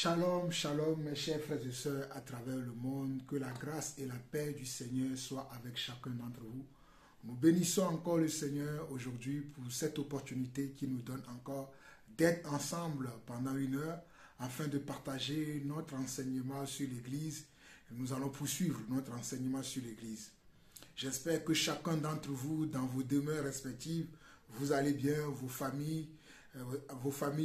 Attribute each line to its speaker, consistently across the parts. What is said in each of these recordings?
Speaker 1: Shalom, shalom, mes chers frères et sœurs à travers le monde. Que la grâce et la paix du Seigneur soient avec chacun d'entre vous. Nous bénissons encore le Seigneur aujourd'hui pour cette opportunité qu'il nous donne encore d'être ensemble pendant une heure afin de partager notre enseignement sur l'Église. Nous allons poursuivre notre enseignement sur l'Église. J'espère que chacun d'entre vous, dans vos demeures respectives, vous allez bien, vos familles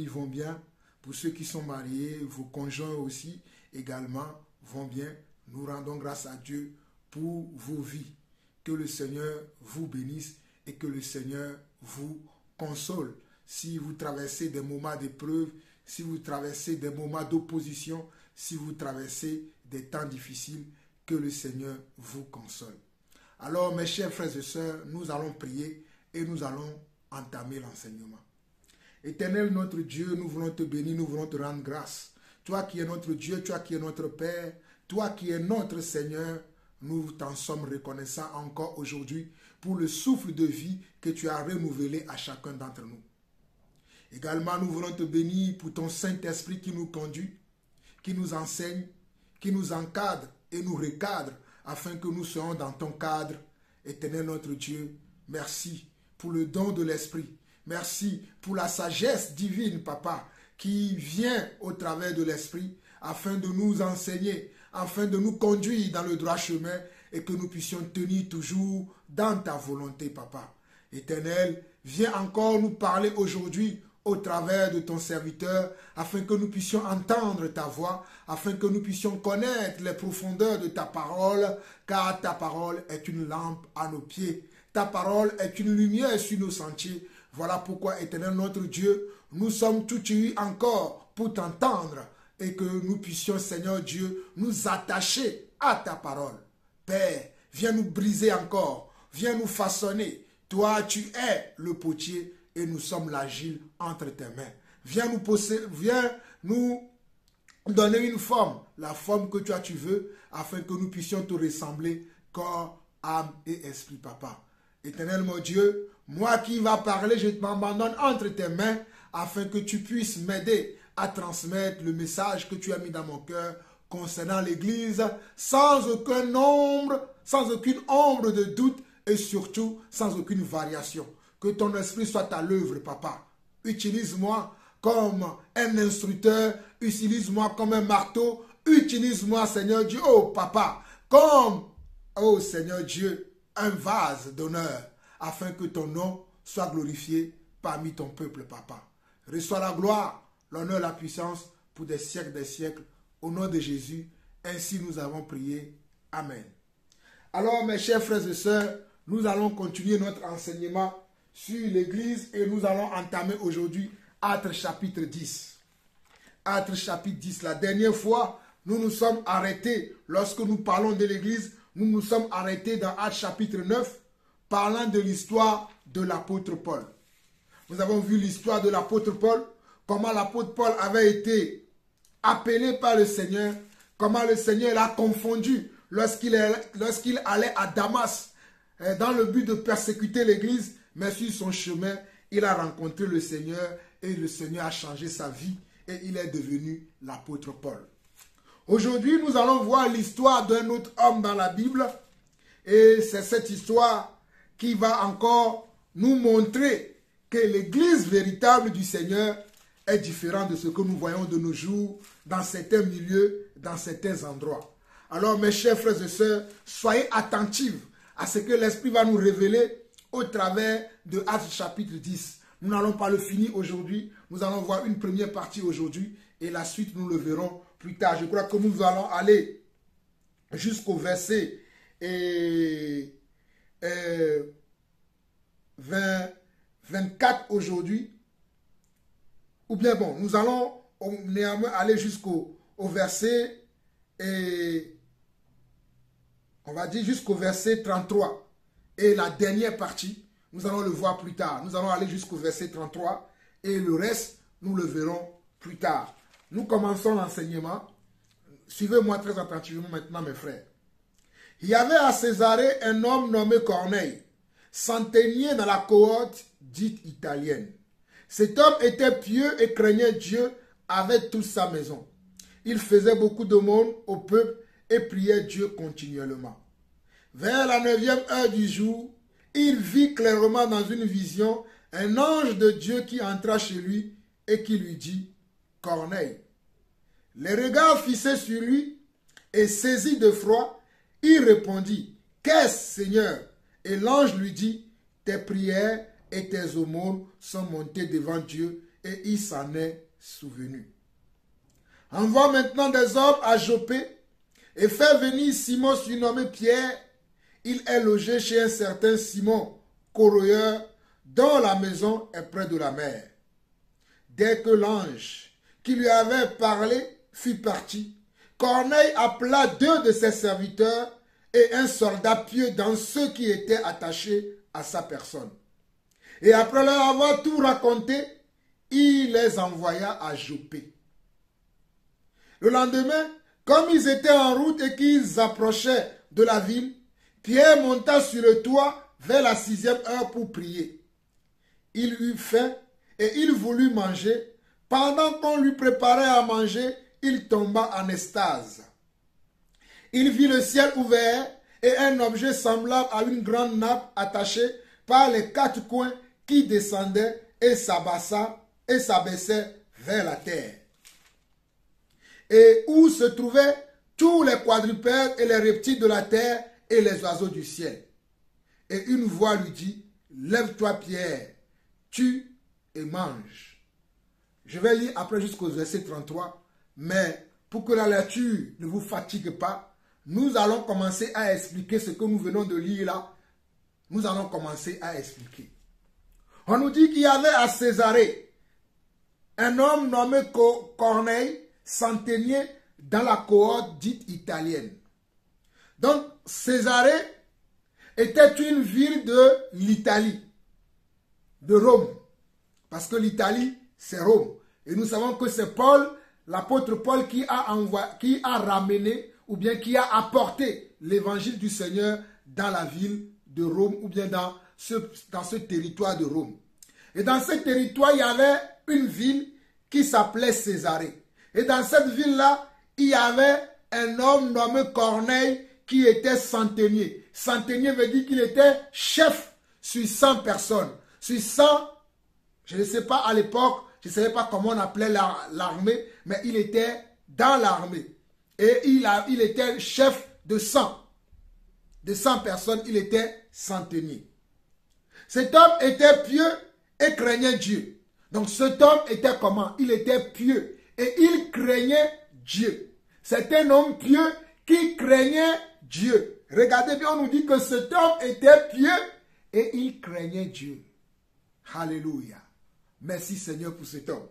Speaker 1: vont bien. Pour ceux qui sont mariés, vos conjoints aussi également vont bien. Nous rendons grâce à Dieu pour vos vies. Que le Seigneur vous bénisse et que le Seigneur vous console. Si vous traversez des moments d'épreuve, si vous traversez des moments d'opposition, si vous traversez des temps difficiles, que le Seigneur vous console. Alors, mes chers frères et sœurs, nous allons prier et nous allons entamer l'enseignement. Éternel notre Dieu, nous voulons te bénir, nous voulons te rendre grâce. Toi qui es notre Dieu, toi qui es notre Père, toi qui es notre Seigneur, nous t'en sommes reconnaissants encore aujourd'hui pour le souffle de vie que tu as renouvelé à chacun d'entre nous. Également, nous voulons te bénir pour ton Saint-Esprit qui nous conduit, qui nous enseigne, qui nous encadre et nous recadre afin que nous soyons dans ton cadre. Éternel notre Dieu, merci pour le don de l'Esprit. Merci pour la sagesse divine, Papa, qui vient au travers de l'Esprit afin de nous enseigner, afin de nous conduire dans le droit chemin et que nous puissions tenir toujours dans ta volonté, Papa. Éternel, viens encore nous parler aujourd'hui au travers de ton serviteur afin que nous puissions entendre ta voix, afin que nous puissions connaître les profondeurs de ta parole, car ta parole est une lampe à nos pieds. Ta parole est une lumière sur nos sentiers. Voilà pourquoi, Éternel notre Dieu, nous sommes tout unis encore pour t'entendre et que nous puissions, Seigneur Dieu, nous attacher à ta parole. Père, viens nous briser encore, viens nous façonner. Toi, tu es le potier et nous sommes l'argile entre tes mains. Viens nous donner une forme, la forme que toi tu veux, afin que nous puissions te ressembler, corps, âme et esprit, Papa. Éternel mon Dieu, moi qui va parler, je m'abandonne entre tes mains afin que tu puisses m'aider à transmettre le message que tu as mis dans mon cœur concernant l'Église sans aucune ombre de doute et surtout sans aucune variation. Que ton esprit soit à l'œuvre, Papa. Utilise-moi comme un instructeur, utilise-moi comme un marteau, utilise-moi, Seigneur Dieu, oh Papa, comme, oh Seigneur Dieu, un vase d'honneur, afin que ton nom soit glorifié parmi ton peuple, Papa. Reçois la gloire, l'honneur, la puissance pour des siècles, au nom de Jésus. Ainsi nous avons prié. Amen. Alors, mes chers frères et sœurs, nous allons continuer notre enseignement sur l'Église et nous allons entamer aujourd'hui Actes chapitre 10. Actes chapitre 10. La dernière fois, nous nous sommes arrêtés, lorsque nous parlons de l'Église, nous nous sommes arrêtés dans Actes chapitre 9, parlant de l'histoire de l'apôtre Paul. Nous avons vu l'histoire de l'apôtre Paul, comment l'apôtre Paul avait été appelé par le Seigneur, comment le Seigneur l'a confondu lorsqu'il allait à Damas dans le but de persécuter l'Église, mais sur son chemin, il a rencontré le Seigneur et le Seigneur a changé sa vie et il est devenu l'apôtre Paul. Aujourd'hui, nous allons voir l'histoire d'un autre homme dans la Bible et c'est cette histoire qui va encore nous montrer que l'Église véritable du Seigneur est différente de ce que nous voyons de nos jours dans certains milieux, dans certains endroits. Alors, mes chers frères et sœurs, soyez attentifs à ce que l'Esprit va nous révéler au travers de Actes chapitre 10. Nous n'allons pas le finir aujourd'hui, nous allons voir une première partie aujourd'hui et la suite nous le verrons plus tard. Je crois que nous allons aller jusqu'au verset 24 aujourd'hui. Ou bien bon, nous allons néanmoins aller jusqu'au verset, on va dire jusqu'au verset 33. Et la dernière partie, nous allons le voir plus tard. Nous allons aller jusqu'au verset 33 et le reste, nous le verrons plus tard. Nous commençons l'enseignement. Suivez-moi très attentivement maintenant, mes frères. Il y avait à Césarée un homme nommé Corneille, centenier dans la cohorte dite italienne. Cet homme était pieux et craignait Dieu avec toute sa maison. il faisait beaucoup d'aumônes au peuple et priait Dieu continuellement. Vers la 9e heure du jour, il vit clairement dans une vision un ange de Dieu qui entra chez lui et qui lui dit, « Corneille ». Les regards fixés sur lui et saisi de froid, il répondit, « Qu'est-ce, Seigneur ?» Et l'ange lui dit, « Tes prières et tes aumônes sont montées devant Dieu et il s'en est souvenu. Envoie maintenant des hommes à Joppé et fais venir Simon surnommé Pierre. Il est logé chez un certain Simon, corroyeur, dont la maison est près de la mer. » Dès que l'ange qui lui avait parlé fut parti, Corneille appela 2 de ses serviteurs et un soldat pieux dans ceux qui étaient attachés à sa personne. Et après leur avoir tout raconté, il les envoya à Joppé. Le lendemain, comme ils étaient en route et qu'ils approchaient de la ville, Pierre monta sur le toit vers la 6e heure pour prier. Il eut faim et il voulut manger. Pendant qu'on lui préparait à manger, il tomba en extase. Il vit le ciel ouvert et un objet semblable à une grande nappe attachée par les 4 coins qui descendait et s'abaissait vers la terre. Et où se trouvaient tous les quadrupèdes et les reptiles de la terre et les oiseaux du ciel. Et une voix lui dit, « Lève-toi Pierre, tue et mange. » Je vais lire après jusqu'au verset 33, mais pour que la lecture ne vous fatigue pas, nous allons commencer à expliquer ce que nous venons de lire là. Nous allons commencer à expliquer. On nous dit qu'il y avait à Césarée un homme nommé Corneille, centenier dans la cohorte dite italienne. Donc, Césarée était une ville de l'Italie, de Rome. Parce que l'Italie, c'est Rome. Et nous savons que c'est Paul, l'apôtre Paul, qui a ramené ou bien qui a apporté l'évangile du Seigneur dans la ville de Rome ou bien dans ce territoire de Rome. Et dans ce territoire, il y avait une ville qui s'appelait Césarée. Et dans cette ville-là, il y avait un homme nommé Corneille qui était centenier. Centenier veut dire qu'il était chef sur 100 personnes. Sur 100, je ne sais pas à l'époque, je ne savais pas comment on appelait l'armée, mais il était dans l'armée. Et il était chef de 100. De 100 personnes, il était centenier. Cet homme était pieux et craignait Dieu. Donc cet homme était comment? Il était pieux et il craignait Dieu. C'est un homme pieux qui craignait Dieu. Regardez bien, on nous dit que cet homme était pieux et il craignait Dieu. Alléluia. Merci Seigneur pour cet homme.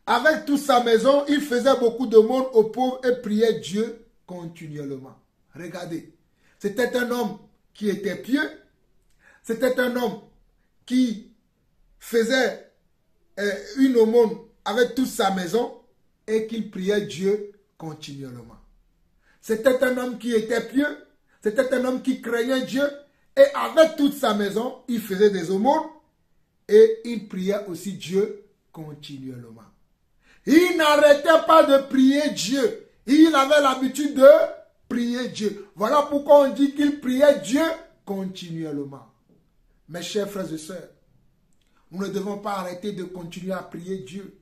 Speaker 1: Avec toute sa maison, il faisait beaucoup de monde aux pauvres et priait Dieu continuellement. Regardez, c'était un homme qui était pieux. C'était un homme qui faisait une aumône avec toute sa maison et qui priait Dieu continuellement. C'était un homme qui était pieux, c'était un homme qui craignait Dieu et avec toute sa maison, il faisait des aumônes et il priait aussi Dieu continuellement. Il n'arrêtait pas de prier Dieu. Il avait l'habitude de prier Dieu. Voilà pourquoi on dit qu'il priait Dieu continuellement. Mes chers frères et sœurs, nous ne devons pas arrêter de continuer à prier Dieu.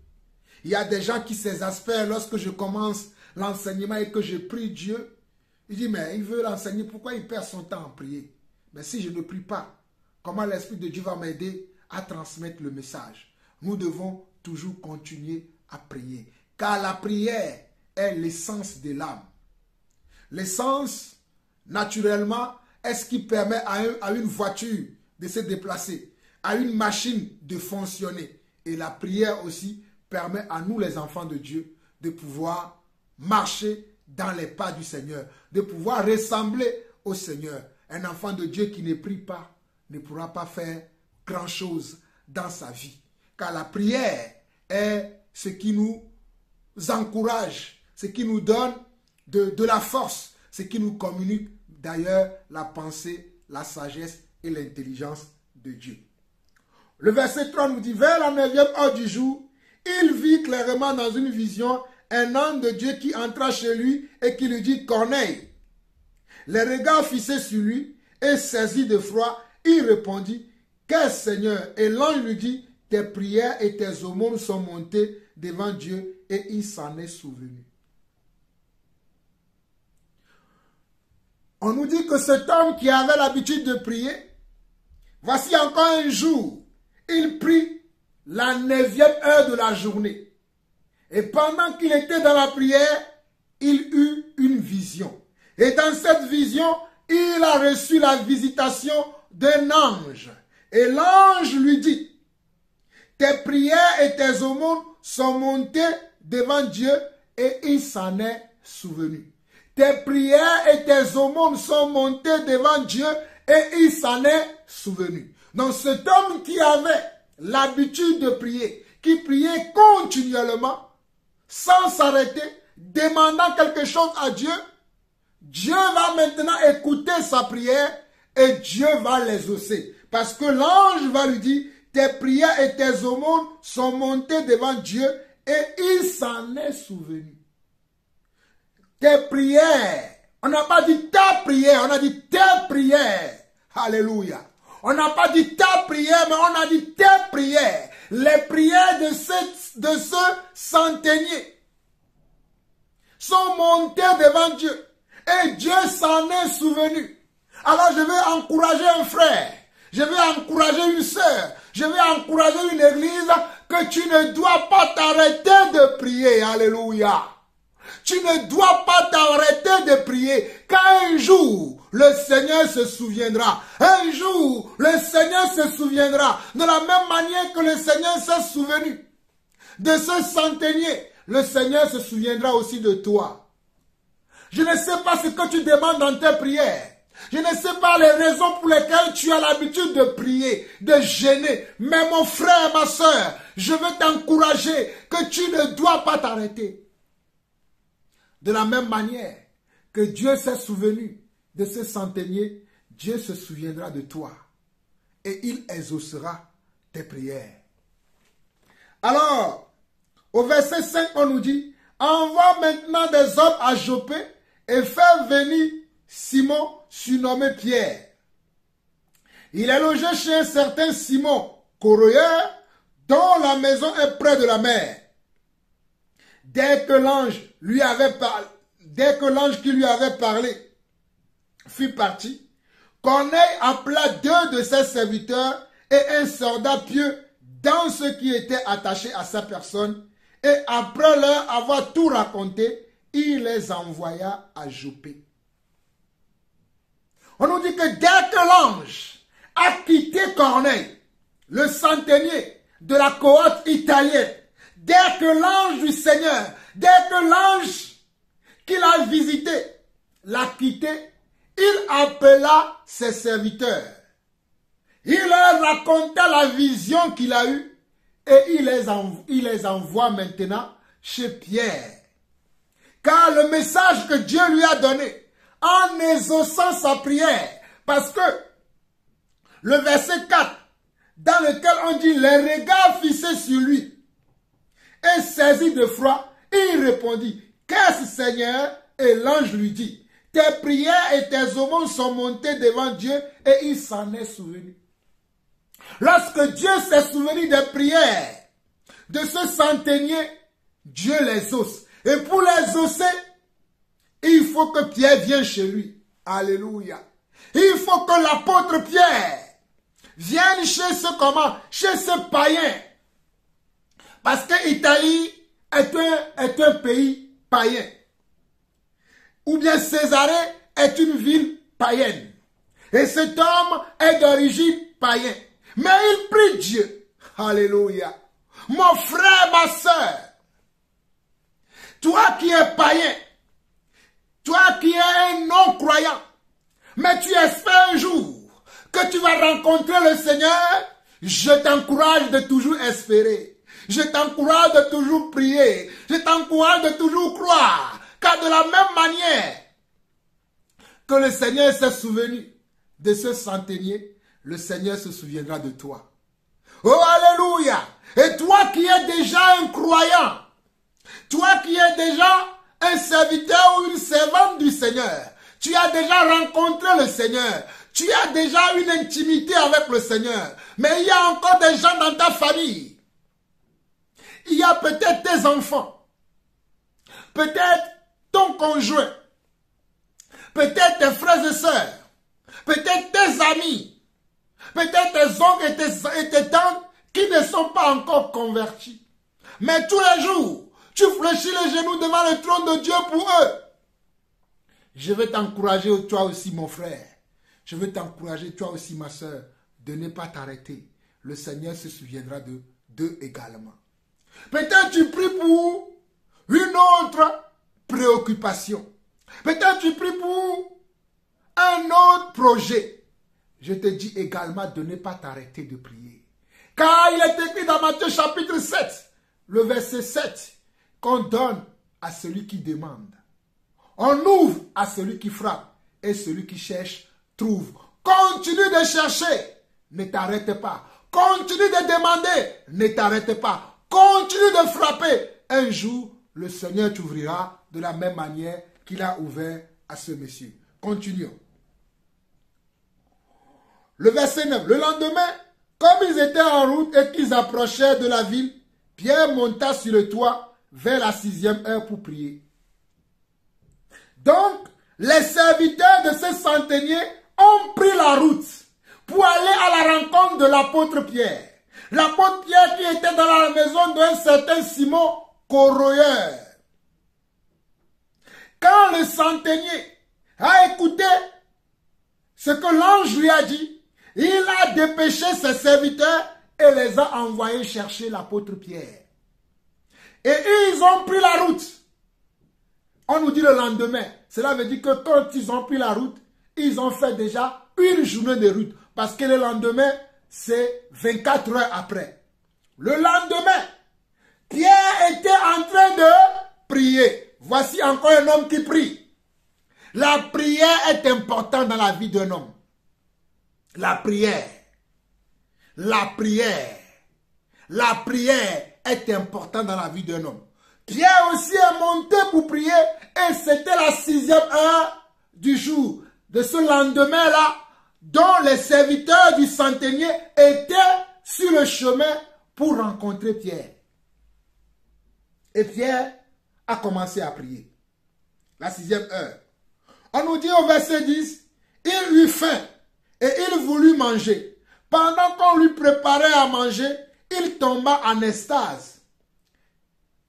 Speaker 1: Il y a des gens qui s'exaspèrent lorsque je commence l'enseignement et que je prie Dieu. Il dit, mais il veut l'enseigner, pourquoi il perd son temps à prier? Mais si je ne prie pas, comment l'Esprit de Dieu va m'aider à transmettre le message? Nous devons toujours continuer à prier. Car la prière est l'essence de l'âme. L'essence, naturellement, est ce qui permet à une voiture de se déplacer, à une machine de fonctionner. Et la prière aussi permet à nous, les enfants de Dieu, de pouvoir marcher dans les pas du Seigneur, de pouvoir ressembler au Seigneur. Un enfant de Dieu qui ne prie pas ne pourra pas faire grand-chose dans sa vie. Car la prière est ce qui nous encourage, ce qui nous donne de la force, ce qui nous communique d'ailleurs la pensée, la sagesse et l'intelligence de Dieu. Le verset 3 nous dit, vers la 9e heure du jour, il vit clairement dans une vision un homme de Dieu qui entra chez lui et qui lui dit, Corneille. Les regards fixés sur lui et saisi de froid, il répondit, quel Seigneur? Et l'ange lui dit, tes prières et tes aumônes sont montées devant Dieu et il s'en est souvenu. On nous dit que cet homme qui avait l'habitude de prier, voici encore un jour, il prie la 9e heure de la journée. Et pendant qu'il était dans la prière, il eut une vision. Et dans cette vision, il a reçu la visitation d'un ange. Et l'ange lui dit, tes prières et tes aumônes sont montées devant Dieu et il s'en est souvenu. Tes prières et tes aumônes sont montées devant Dieu et il s'en est souvenu. Donc cet homme qui avait l'habitude de prier, qui priait continuellement, sans s'arrêter, demandant quelque chose à Dieu, Dieu va maintenant écouter sa prière et Dieu va l'exaucer. Parce que l'ange va lui dire, tes prières et tes aumônes sont montées devant Dieu et il s'en est souvenu. Tes prières, on n'a pas dit ta prière, on a dit tes prières. Alléluia. On n'a pas dit ta prière, mais on a dit tes prières. Les prières de ce centenier sont montées devant Dieu. Et Dieu s'en est souvenu. Alors je vais encourager un frère. Je vais encourager une sœur. Je vais encourager une église que tu ne dois pas t'arrêter de prier. Alléluia. Tu ne dois pas t'arrêter de prier. Car un jour, le Seigneur se souviendra. Un jour, le Seigneur se souviendra. De la même manière que le Seigneur s'est souvenu de ce centenier, le Seigneur se souviendra aussi de toi. Je ne sais pas ce que tu demandes dans tes prières. Je ne sais pas les raisons pour lesquelles tu as l'habitude de prier, de jeûner. Mais mon frère, ma soeur, je veux t'encourager que tu ne dois pas t'arrêter. De la même manière que Dieu s'est souvenu de ce centenier, Dieu se souviendra de toi et il exaucera tes prières. Alors, au verset 5, on nous dit, envoie maintenant des hommes à Joppé et fais venir Simon, surnommé Pierre. Il est logé chez un certain Simon, corroyeur, dont la maison est près de la mer. Dès que l'ange qui lui avait parlé fut parti, Corneille appela 2 de ses serviteurs et un soldat pieux dans ceux qui étaient attachés à sa personne, et après leur avoir tout raconté, il les envoya à Joppé. On nous dit que dès que l'ange a quitté Corneille, le centenier de la cohorte italienne, dès que l'ange du Seigneur, dès que l'ange qu'il a visité l'a quitté, il appela ses serviteurs. Il leur raconta la vision qu'il a eue et il les envoie maintenant chez Pierre. Car le message que Dieu lui a donné, en exaucant sa prière, parce que le verset 4, dans lequel on dit les regards fixés sur lui, et saisi de froid, il répondit, qu'est-ce Seigneur? Et l'ange lui dit, tes prières et tes aumônes sont montées devant Dieu et il s'en est souvenu. Lorsque Dieu s'est souvenu des prières de ce centenier, Dieu les exauce. Et pour les exaucer, il faut que Pierre vienne chez lui. Alléluia. Il faut que l'apôtre Pierre vienne chez ce païen. Parce que l'Italie est un pays païen. Ou bien Césarée est une ville païenne. Et cet homme est d'origine païenne. Mais il prie Dieu. Alléluia. Mon frère, ma soeur, toi qui es païen, toi qui es un non-croyant, mais tu espères un jour que tu vas rencontrer le Seigneur, je t'encourage de toujours espérer. Je t'encourage de toujours prier. Je t'encourage de toujours croire. Car de la même manière que le Seigneur s'est souvenu de ce centenier, le Seigneur se souviendra de toi. Oh, alléluia! Et toi qui es déjà un croyant, Toi qui es déjà un serviteur ou une servante du Seigneur, tu as déjà rencontré le Seigneur, tu as déjà une intimité avec le Seigneur, mais il y a encore des gens dans ta famille. Il y a peut-être tes enfants, peut-être ton conjoint, peut-être tes frères et sœurs, peut-être tes amis, peut-être tes oncles et tes tantes qui ne sont pas encore convertis. Mais tous les jours, tu fléchis les genoux devant le trône de Dieu pour eux. Je veux t'encourager, toi aussi mon frère. Je veux t'encourager, toi aussi ma soeur, de ne pas t'arrêter. Le Seigneur se souviendra d'eux également. Peut-être tu pries pour une autre préoccupation. Peut-être tu pries pour un autre projet. Je te dis également de ne pas t'arrêter de prier. Car il est écrit dans Matthieu chapitre 7, le verset 7, qu'on donne à celui qui demande. On ouvre à celui qui frappe et celui qui cherche trouve. Continue de chercher, ne t'arrête pas. Continue de demander, ne t'arrête pas. Continue de frapper. Un jour, le Seigneur t'ouvrira de la même manière qu'il a ouvert à ce monsieur. Continuons. Le verset 9. Le lendemain, comme ils étaient en route et qu'ils approchaient de la ville, Pierre monta sur le toit vers la 6e heure pour prier. Donc, les serviteurs de ce centenier ont pris la route pour aller à la rencontre de l'apôtre Pierre. L'apôtre Pierre qui était dans la maison d'un certain Simon corroyeur. Quand le centenier a écouté ce que l'ange lui a dit, il a dépêché ses serviteurs et les a envoyés chercher l'apôtre Pierre. Et ils ont pris la route. On nous dit le lendemain. Cela veut dire que quand ils ont pris la route, ils ont fait déjà une journée de route. Parce que le lendemain, c'est 24 heures après. Le lendemain, Pierre était en train de prier. Voici encore un homme qui prie. La prière est importante dans la vie d'un homme. La prière. La prière. La prière est importante dans la vie d'un homme. Pierre aussi est monté pour prier et c'était la 6e heure du jour de ce lendemain-là dont les serviteurs du centenier étaient sur le chemin pour rencontrer Pierre. Et Pierre a commencé à prier. La 6e heure. On nous dit au verset 10, il eut faim et il voulut manger. Pendant qu'on lui préparait à manger, il tomba en extase.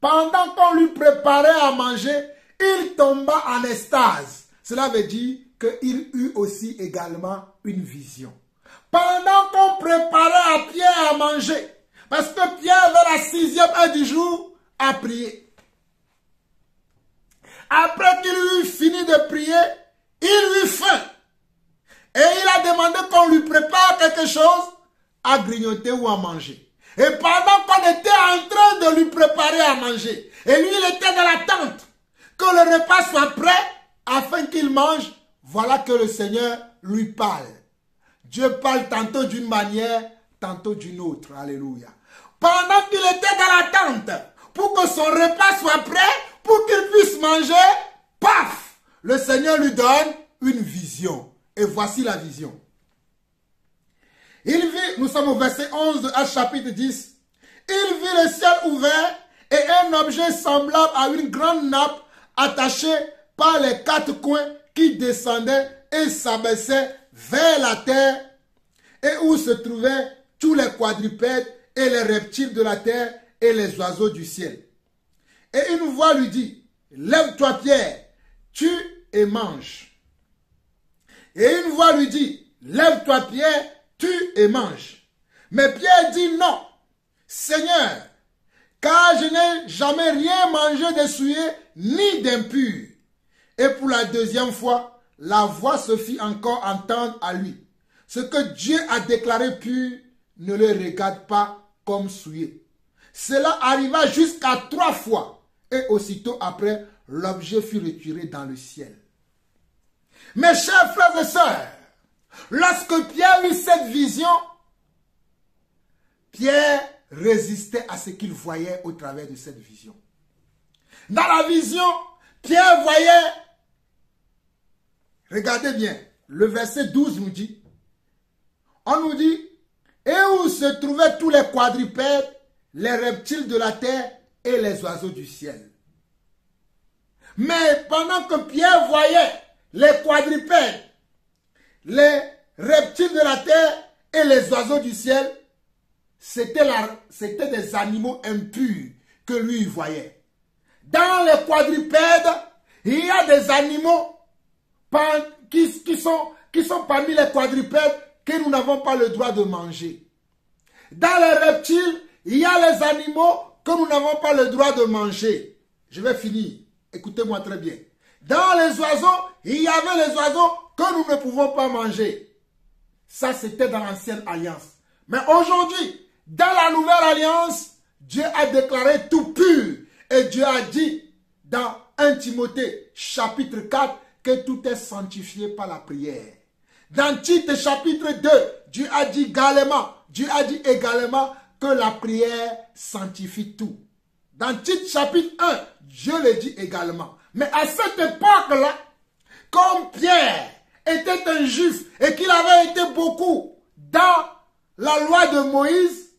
Speaker 1: Pendant qu'on lui préparait à manger, il tomba en extase. Cela veut dire qu'il eut aussi également une vision. Pendant qu'on préparait à Pierre à manger, parce que Pierre, vers la 6e heure du jour, a prié. Après qu'il eut fini de prier, il eut faim. Et il a demandé qu'on lui prépare quelque chose à grignoter ou à manger. Et pendant qu'on était en train de lui préparer à manger, et lui il était dans l'attente que le repas soit prêt afin qu'il mange, voilà que le Seigneur lui parle. Dieu parle tantôt d'une manière, tantôt d'une autre. Alléluia. Pendant qu'il était dans l'attente pour que son repas soit prêt, pour qu'il puisse manger, paf, le Seigneur lui donne une vision. Et voici la vision. Il vit, nous sommes au verset 11 de Actes chapitre 10. Il vit le ciel ouvert et un objet semblable à une grande nappe attachée par les 4 coins qui descendait et s'abaissait vers la terre et où se trouvaient tous les quadrupèdes et les reptiles de la terre et les oiseaux du ciel. Et une voix lui dit, lève-toi Pierre, tue et mange. Et une voix lui dit, lève-toi Pierre, tue et mange. Mais Pierre dit non, Seigneur, car je n'ai jamais rien mangé de souillé ni d'impur. Et pour la 2e fois, la voix se fit encore entendre à lui. Ce que Dieu a déclaré pur, ne le regarde pas comme souillé. Cela arriva jusqu'à 3 fois. Et aussitôt après, l'objet fut retiré dans le ciel. Mes chers frères et sœurs, lorsque Pierre eut cette vision, Pierre résistait à ce qu'il voyait au travers de cette vision. Dans la vision, Pierre voyait, regardez bien, le verset 12 nous dit, on nous dit, et où se trouvaient tous les quadrupèdes, les reptiles de la terre et les oiseaux du ciel. Mais pendant que Pierre voyait les quadrupèdes, les reptiles de la terre et les oiseaux du ciel, c'était des animaux impurs que lui voyait. Dans les quadrupèdes, il y a des animaux qui sont parmi les quadrupèdes que nous n'avons pas le droit de manger. Dans les reptiles, il y a les animaux que nous n'avons pas le droit de manger. Je vais finir. Écoutez-moi très bien. Dans les oiseaux, il y avait les oiseaux que nous ne pouvons pas manger. Ça, c'était dans l'ancienne alliance. Mais aujourd'hui, dans la nouvelle alliance, Dieu a déclaré tout pur. Et Dieu a dit dans 1 Timothée chapitre 4 que tout est sanctifié par la prière. Dans Tite chapitre 2, Dieu a dit également que la prière sanctifie tout. Dans Tite chapitre 1, Dieu le dit également. Mais à cette époque-là, comme Pierre était un juif et qu'il avait été beaucoup dans la loi de Moïse,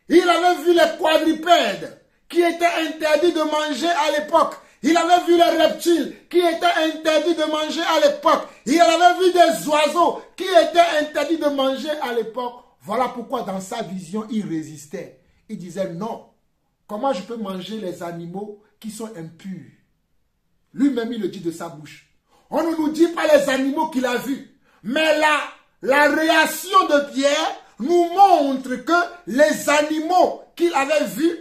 Speaker 1: il avait vu les quadrupèdes qui étaient interdits de manger à l'époque. Il avait vu les reptiles qui étaient interdits de manger à l'époque. Il avait vu des oiseaux qui étaient interdits de manger à l'époque. Voilà pourquoi dans sa vision, il résistait. Il disait non. Comment je peux manger les animaux qui sont impurs? Lui-même, il le dit de sa bouche. On ne nous dit pas les animaux qu'il a vus. Mais la réaction de Pierre nous montre que les animaux qu'il avait vus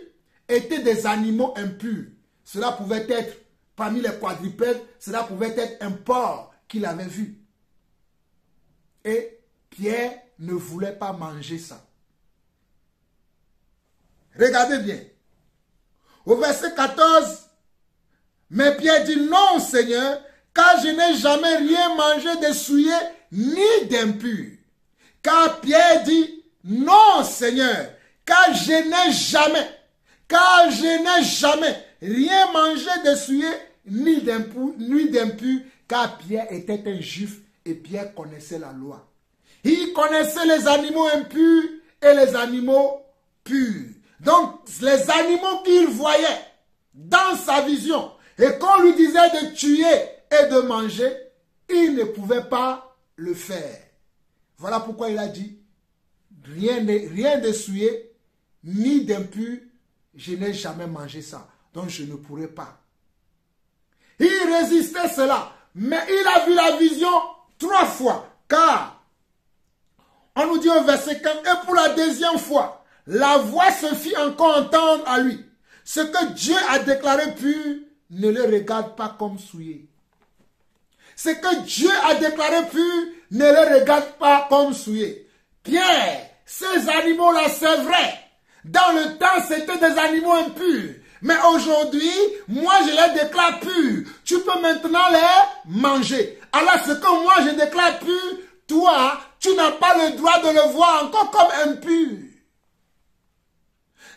Speaker 1: étaient des animaux impurs. Cela pouvait être, parmi les quadrupèdes, cela pouvait être un porc qu'il avait vu. Et Pierre ne voulait pas manger ça. Regardez bien. Au verset 14, mais Pierre dit, non Seigneur, car je n'ai jamais rien mangé de souillé ni d'impur. Car Pierre dit, non Seigneur, car je n'ai jamais rien mangé de souillé ni d'impur, car Pierre était un juif et Pierre connaissait la loi. Il connaissait les animaux impurs et les animaux purs. Donc, les animaux qu'il voyait dans sa vision et qu'on lui disait de tuer et de manger, il ne pouvait pas le faire. Voilà pourquoi il a dit, rien de souillé ni d'impur, je n'ai jamais mangé ça, donc je ne pourrais pas. Il résistait cela, mais il a vu la vision 3 fois, car on nous dit au verset 15, et pour la 2e fois, la voix se fit encore entendre à lui. Ce que Dieu a déclaré pur, ne le regarde pas comme souillé. Ce que Dieu a déclaré pur, ne le regarde pas comme souillé. Pierre, ces animaux-là, c'est vrai. Dans le temps, c'était des animaux impurs. Mais aujourd'hui, moi, je les déclare purs. Tu peux maintenant les manger. Alors, ce que moi, je déclare pur, toi, tu n'as pas le droit de le voir encore comme impur.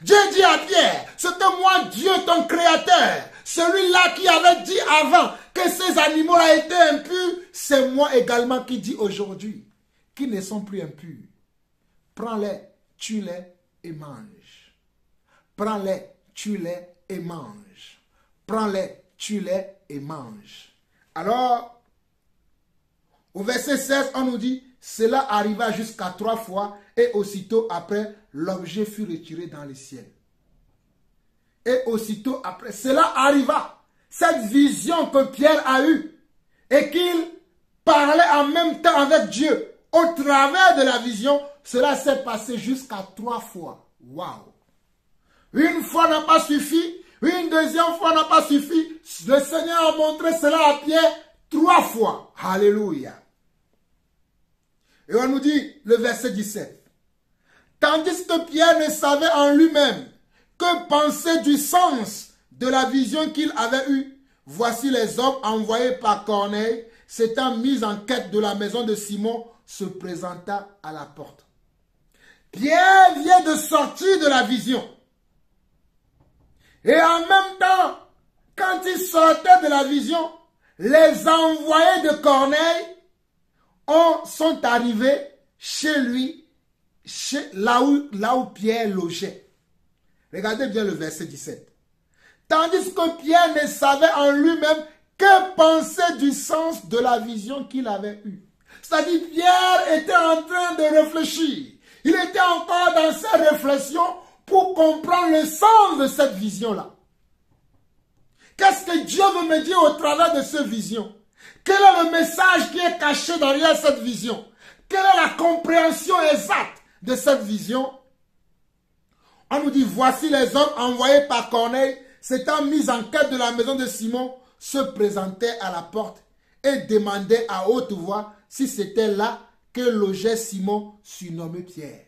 Speaker 1: Dieu dit à Pierre, ce que moi, Dieu, ton créateur, celui-là qui avait dit avant que ces animaux-là étaient impurs, c'est moi également qui dis aujourd'hui qu'ils ne sont plus impurs. Prends-les, tue-les et mange. Prends-les, tue-les et mange. Prends-les, tue-les et mange. Alors, au verset 16, on nous dit, cela arriva jusqu'à 3 fois et aussitôt après, l'objet fut retiré dans le ciel. Et aussitôt après, cela arriva. Cette vision que Pierre a eue et qu'il parlait en même temps avec Dieu au travers de la vision, cela s'est passé jusqu'à 3 fois. Waouh! Une fois n'a pas suffi, une deuxième fois n'a pas suffi. Le Seigneur a montré cela à Pierre 3 fois. Alléluia! Et on nous dit le verset 17. Tandis que Pierre ne savait en lui-même que penser du sens de la vision qu'il avait eue, voici les hommes envoyés par Corneille, s'étant mis en quête de la maison de Simon, se présenta à la porte. Pierre vient de sortir de la vision. Et en même temps, quand la vision, les envoyés de Corneille sont arrivés chez lui, là où Pierre logeait. Regardez bien le verset 17. Tandis que Pierre ne savait en lui-même que penser du sens de la vision qu'il avait eue. C'est-à-dire, Pierre était en train de réfléchir. Il était encore dans ses réflexions pour comprendre le sens de cette vision-là. Qu'est-ce que Dieu veut me dire au travers de cette vision? Quel est le message qui est caché derrière cette vision? Quelle est la compréhension exacte de cette vision? On nous dit, voici les hommes envoyés par Corneille, s'étant mis en quête de la maison de Simon, se présentaient à la porte et demandaient à haute voix si c'était là que logeait Simon, surnommé Pierre.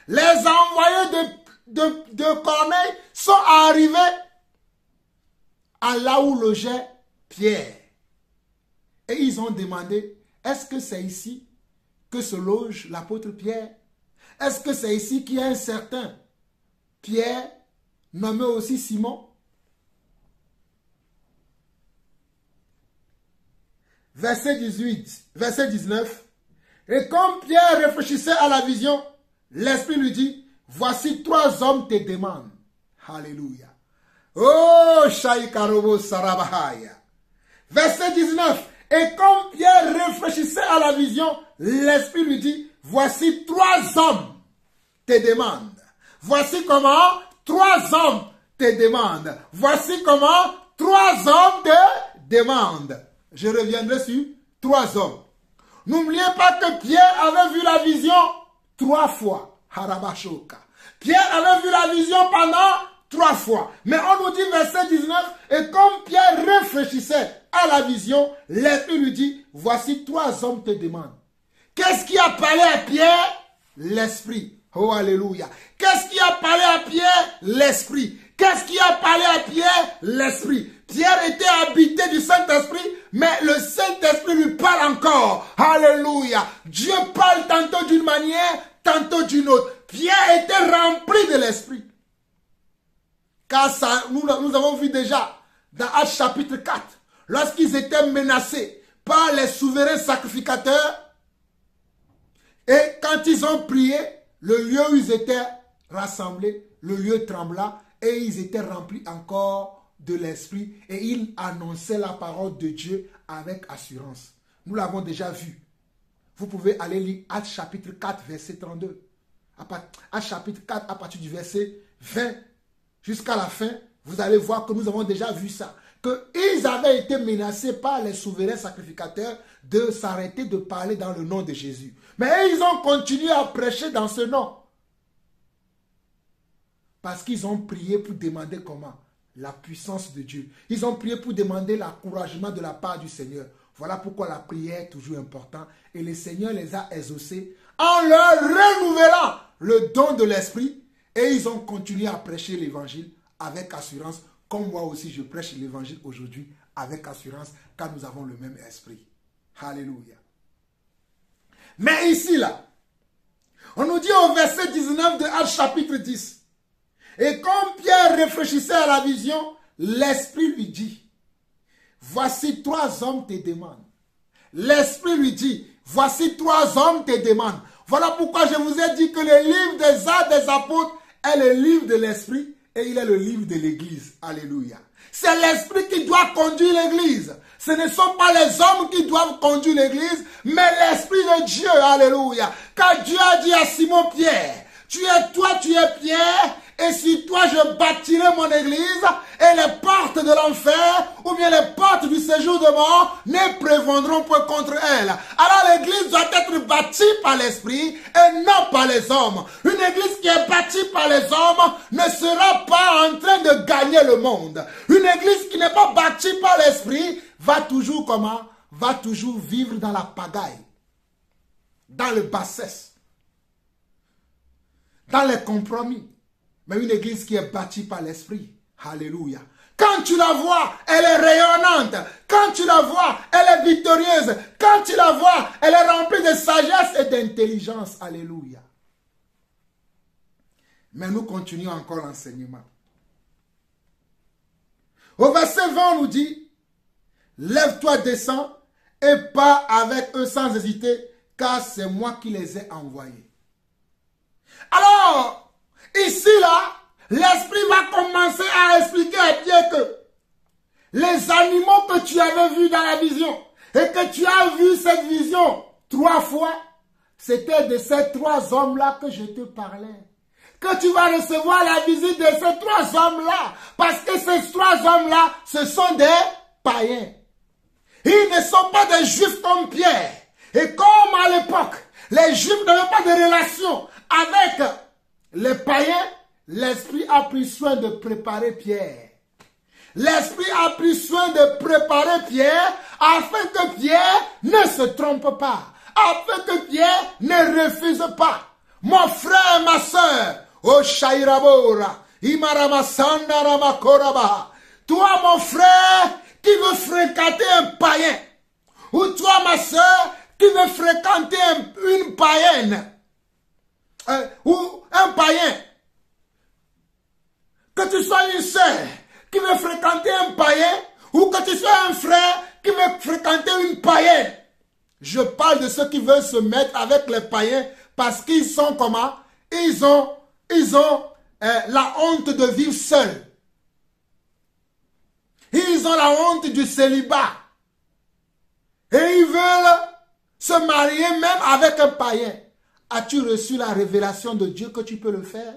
Speaker 1: Les envoyés de Corneille sont arrivés à là où logeait Pierre. Et ils ont demandé, est-ce que c'est ici que se loge l'apôtre Pierre? Est-ce que c'est ici qu'il y a un certain Pierre, nommé aussi Simon? Verset 19. Et comme Pierre réfléchissait à la vision, l'Esprit lui dit, voici 3 hommes te demandent. Alléluia. Oh, Shaïkarobo Sarabahaya. Verset 19. Et comme Pierre réfléchissait à la vision, l'Esprit lui dit, voici 3 hommes te demandent. Voici comment 3 hommes te demandent. Voici comment 3 hommes te demandent. Je reviendrai sur 3 hommes. N'oubliez pas que Pierre avait vu la vision 3 fois. Harabashoka. Pierre avait vu la vision pendant 3 fois. Mais on nous dit verset 19, et comme Pierre réfléchissait à la vision, l'Esprit lui dit, voici 3 hommes te demandent. Qu'est-ce qui a parlé à Pierre? L'Esprit. Oh, alléluia. Qu'est-ce qui a parlé à Pierre? L'Esprit. Qu'est-ce qui a parlé à Pierre? L'Esprit. Pierre était habité du Saint-Esprit, mais le Saint-Esprit lui parle encore. Alléluia. Dieu parle tantôt d'une manière, tantôt d'une autre. Pierre était rempli de l'Esprit. Car ça, nous avons vu déjà dans Actes chapitre 4, lorsqu'ils étaient menacés par les souverains sacrificateurs, et quand ils ont prié, le lieu où ils étaient rassemblés, le lieu trembla, et ils étaient remplis encore de l'Esprit, et ils annonçaient la parole de Dieu avec assurance. Nous l'avons déjà vu. Vous pouvez aller lire Actes chapitre 4, verset 32. Actes chapitre 4, à partir du verset 20 jusqu'à la fin, vous allez voir que nous avons déjà vu ça. Qu'ils avaient été menacés par les souverains sacrificateurs de s'arrêter de parler dans le nom de Jésus. Mais ils ont continué à prêcher dans ce nom. Parce qu'ils ont prié pour demander comment? La puissance de Dieu. Ils ont prié pour demander l'encouragement de la part du Seigneur. Voilà pourquoi la prière est toujours importante. Et le Seigneur les a exaucés en leur renouvelant le don de l'Esprit. Et ils ont continué à prêcher l'évangile avec assurance. Comme moi aussi, je prêche l'évangile aujourd'hui avec assurance, car nous avons le même esprit. Alléluia. Mais ici, là, on nous dit au verset 19 de Actes chapitre 10. Et comme Pierre réfléchissait à la vision, l'Esprit lui dit, voici 3 hommes te demandent. L'Esprit lui dit, voici 3 hommes te demandent. Voilà pourquoi je vous ai dit que le livre des Actes des Apôtres est le livre de l'Esprit et il est le livre de l'Église. Alléluia. C'est l'Esprit qui doit conduire l'Église. Ce ne sont pas les hommes qui doivent conduire l'Église, mais l'Esprit de Dieu. Alléluia. Car Dieu a dit à Simon Pierre, tu es Pierre, et sur toi je bâtirai mon église, et les portes de l'enfer, ou bien les portes du séjour de mort, ne prévaudront point contre elle. Alors l'église doit être bâtie par l'esprit, et non par les hommes. Une église qui est bâtie par les hommes ne sera pas en train de gagner le monde. Une église qui n'est pas bâtie par l'esprit, va toujours comment? Va toujours vivre dans la pagaille, dans le bassesse, dans les compromis. Mais une église qui est bâtie par l'esprit. Alléluia. Quand tu la vois, elle est rayonnante. Quand tu la vois, elle est victorieuse. Quand tu la vois, elle est remplie de sagesse et d'intelligence. Alléluia. Mais nous continuons encore l'enseignement. Au verset 20, on nous dit, lève-toi, descends, et pars avec eux sans hésiter, car c'est moi qui les ai envoyés. Alors, ici là, l'esprit va commencer à expliquer à Pierre que les animaux que tu avais vus dans la vision, et que tu as vu cette vision 3 fois, c'était de ces 3 hommes-là que je te parlais. Que tu vas recevoir la visite de ces 3 hommes-là. Parce que ces 3 hommes-là, ce sont des païens. Ils ne sont pas des juifs comme Pierre. Et comme à l'époque, les juifs n'avaient pas de relation avec les païens, l'Esprit a pris soin de préparer Pierre. L'Esprit a pris soin de préparer Pierre afin que Pierre ne se trompe pas. Afin que Pierre ne refuse pas. Mon frère, ma soeur, oh Shairabora, Imaramasanda Ramakoraba. Toi, mon frère, qui veut fréquenter un païen, ou toi, ma soeur, qui veut fréquenter une païenne, ou un païen, que tu sois une soeur qui veut fréquenter un païen, ou que tu sois un frère qui veut fréquenter une païenne. Je parle de ceux qui veulent se mettre avec les païens parce qu'ils sont comment? Ils ont la honte de vivre seuls. Ils ont la honte du célibat. Et ils veulent se marier même avec un païen. As-tu reçu la révélation de Dieu que tu peux le faire?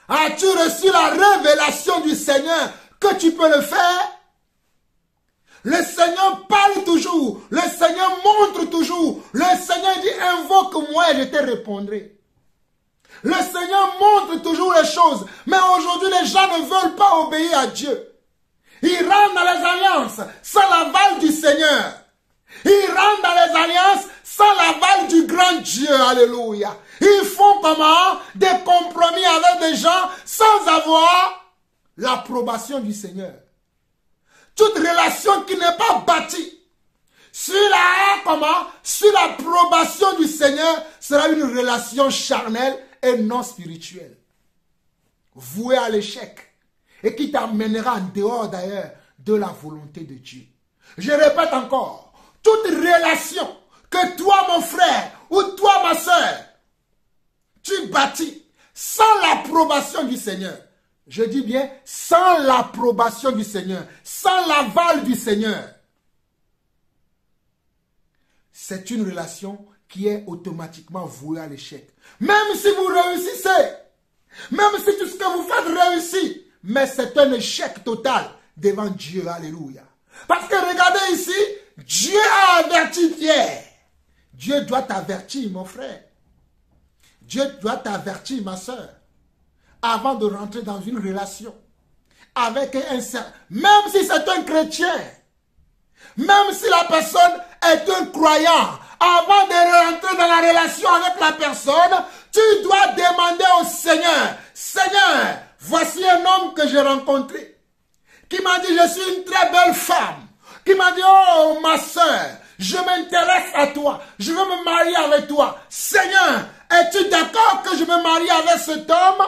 Speaker 1: As-tu reçu la révélation du Seigneur que tu peux le faire? Le Seigneur parle toujours. Le Seigneur montre toujours. Le Seigneur dit, invoque-moi et je te répondrai. Le Seigneur montre toujours les choses. Mais aujourd'hui, les gens ne veulent pas obéir à Dieu. Ils rentrent dans les alliances sans l'aval du Seigneur. Ils rentrent dans les alliances sans l'aval du grand Dieu. Alléluia. Ils font comment? Des compromis avec des gens sans avoir l'approbation du Seigneur. Toute relation qui n'est pas bâtie sur sur l'approbation du Seigneur sera une relation charnelle et non spirituelle. Vouée à l'échec. Et qui t'amènera en dehors d'ailleurs de la volonté de Dieu. Je répète encore. Toute relation que toi mon frère ou toi ma soeur, tu bâtis sans l'approbation du Seigneur. Je dis bien sans l'approbation du Seigneur, sans l'aval du Seigneur. C'est une relation qui est automatiquement vouée à l'échec. Même si vous réussissez, même si tout ce que vous faites réussit, mais c'est un échec total devant Dieu. Alléluia. Parce que regardez ici, Dieu a averti Pierre. Dieu doit t'avertir, mon frère. Dieu doit t'avertir, ma soeur, avant de rentrer dans une relation avec un certain, même si c'est un chrétien, même si la personne est un croyant, avant de rentrer dans la relation avec la personne, tu dois demander au Seigneur, Seigneur, voici un homme que j'ai rencontré, qui m'a dit, je suis une très belle femme, qui m'a dit, oh ma soeur, je m'intéresse à toi, je veux me marier avec toi. Seigneur, es-tu d'accord que je me marie avec cet homme?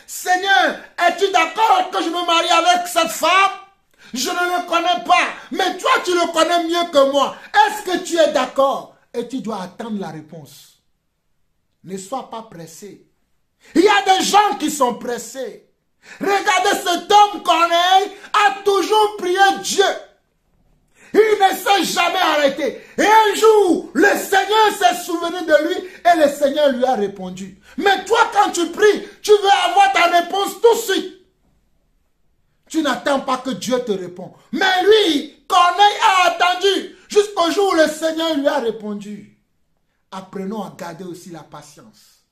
Speaker 1: Seigneur, es-tu d'accord que je me marie avec cette femme? Je ne le connais pas, mais toi tu le connais mieux que moi. Est-ce que tu es d'accord? Et tu dois attendre la réponse. Ne sois pas pressé. Il y a des gens qui sont pressés. Regardez cet homme Corneille a toujours prié Dieu. Il ne s'est jamais arrêté. Et un jour, le Seigneur s'est souvenu de lui et le Seigneur lui a répondu. Mais toi, quand tu pries, tu veux avoir ta réponse tout de suite. Tu n'attends pas que Dieu te réponde. Mais lui, Corneille a attendu jusqu'au jour où le Seigneur lui a répondu. Apprenons à garder aussi la patience.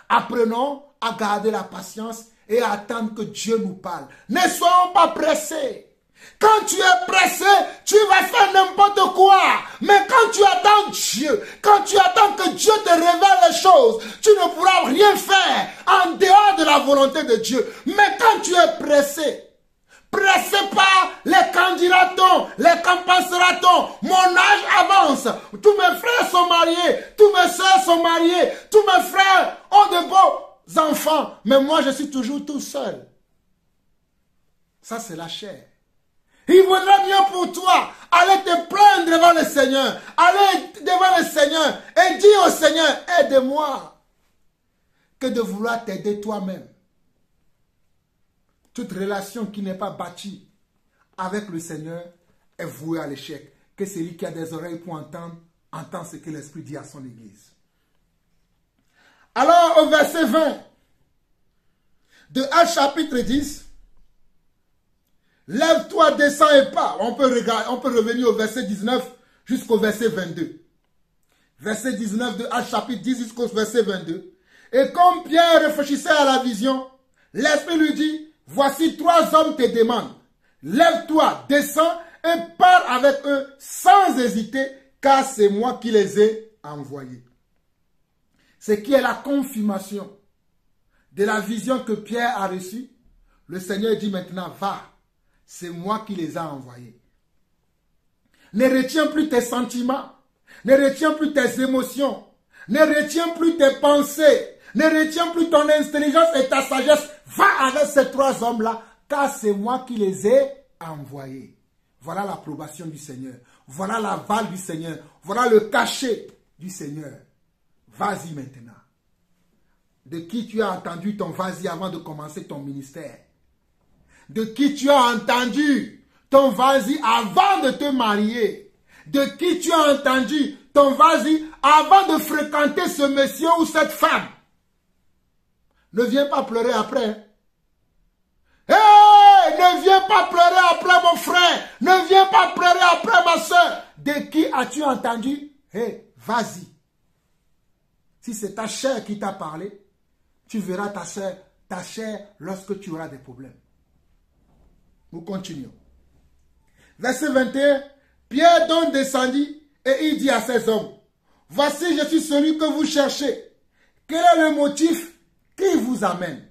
Speaker 1: Apprenons à garder la patience et à attendre que Dieu nous parle. Ne soyons pas pressés. Quand tu es pressé, tu vas faire n'importe quoi. Mais quand tu attends Dieu, quand tu attends que Dieu te révèle les choses, tu ne pourras rien faire en dehors de la volonté de Dieu. Mais quand tu es pressé, pressé par les candidats-on, les campagnes-sera-t-on, mon âge avance, tous mes frères sont mariés, tous mes soeurs sont mariés, tous mes frères ont de beaux enfants, mais moi je suis toujours tout seul. Ça, c'est la chair. Il vaudrait mieux pour toi aller te plaindre devant le Seigneur. Aller devant le Seigneur et dire au Seigneur, aide-moi. Que de vouloir t'aider toi-même. Toute relation qui n'est pas bâtie avec le Seigneur est vouée à l'échec. Que celui qui a des oreilles pour entendre, entend ce que l'Esprit dit à son Église. Alors au verset 20 de Actes chapitre 10, lève-toi, descends et pars. On peut revenir au verset 19 jusqu'au verset 22. Verset 19 de Actes chapitre 10 jusqu'au verset 22. Et comme Pierre réfléchissait à la vision, l'Esprit lui dit, voici 3 hommes te demandent. Lève-toi, descends et pars avec eux sans hésiter, car c'est moi qui les ai envoyés. Ce qui est la confirmation de la vision que Pierre a reçue. Le Seigneur dit maintenant, va, c'est moi qui les ai envoyés. Ne retiens plus tes sentiments, ne retiens plus tes émotions, ne retiens plus tes pensées, ne retiens plus ton intelligence et ta sagesse. Va avec ces 3 hommes-là, car c'est moi qui les ai envoyés. Voilà l'approbation du Seigneur. Voilà l'aval du Seigneur. Voilà le cachet du Seigneur. Vas-y maintenant. De qui tu as entendu ton vas-y avant de commencer ton ministère? De qui tu as entendu ton vas-y avant de te marier? De qui tu as entendu ton vas-y avant de fréquenter ce monsieur ou cette femme? Ne viens pas pleurer après. Hey, ne viens pas pleurer après mon frère. Ne viens pas pleurer après ma soeur. De qui as-tu entendu? Hey, vas-y. Si c'est ta chair qui t'a parlé, tu verras ta chair lorsque tu auras des problèmes. Nous continuons. Verset 21. Pierre donc descendit et il dit à ses hommes, voici je suis celui que vous cherchez. Quel est le motif qui vous amène?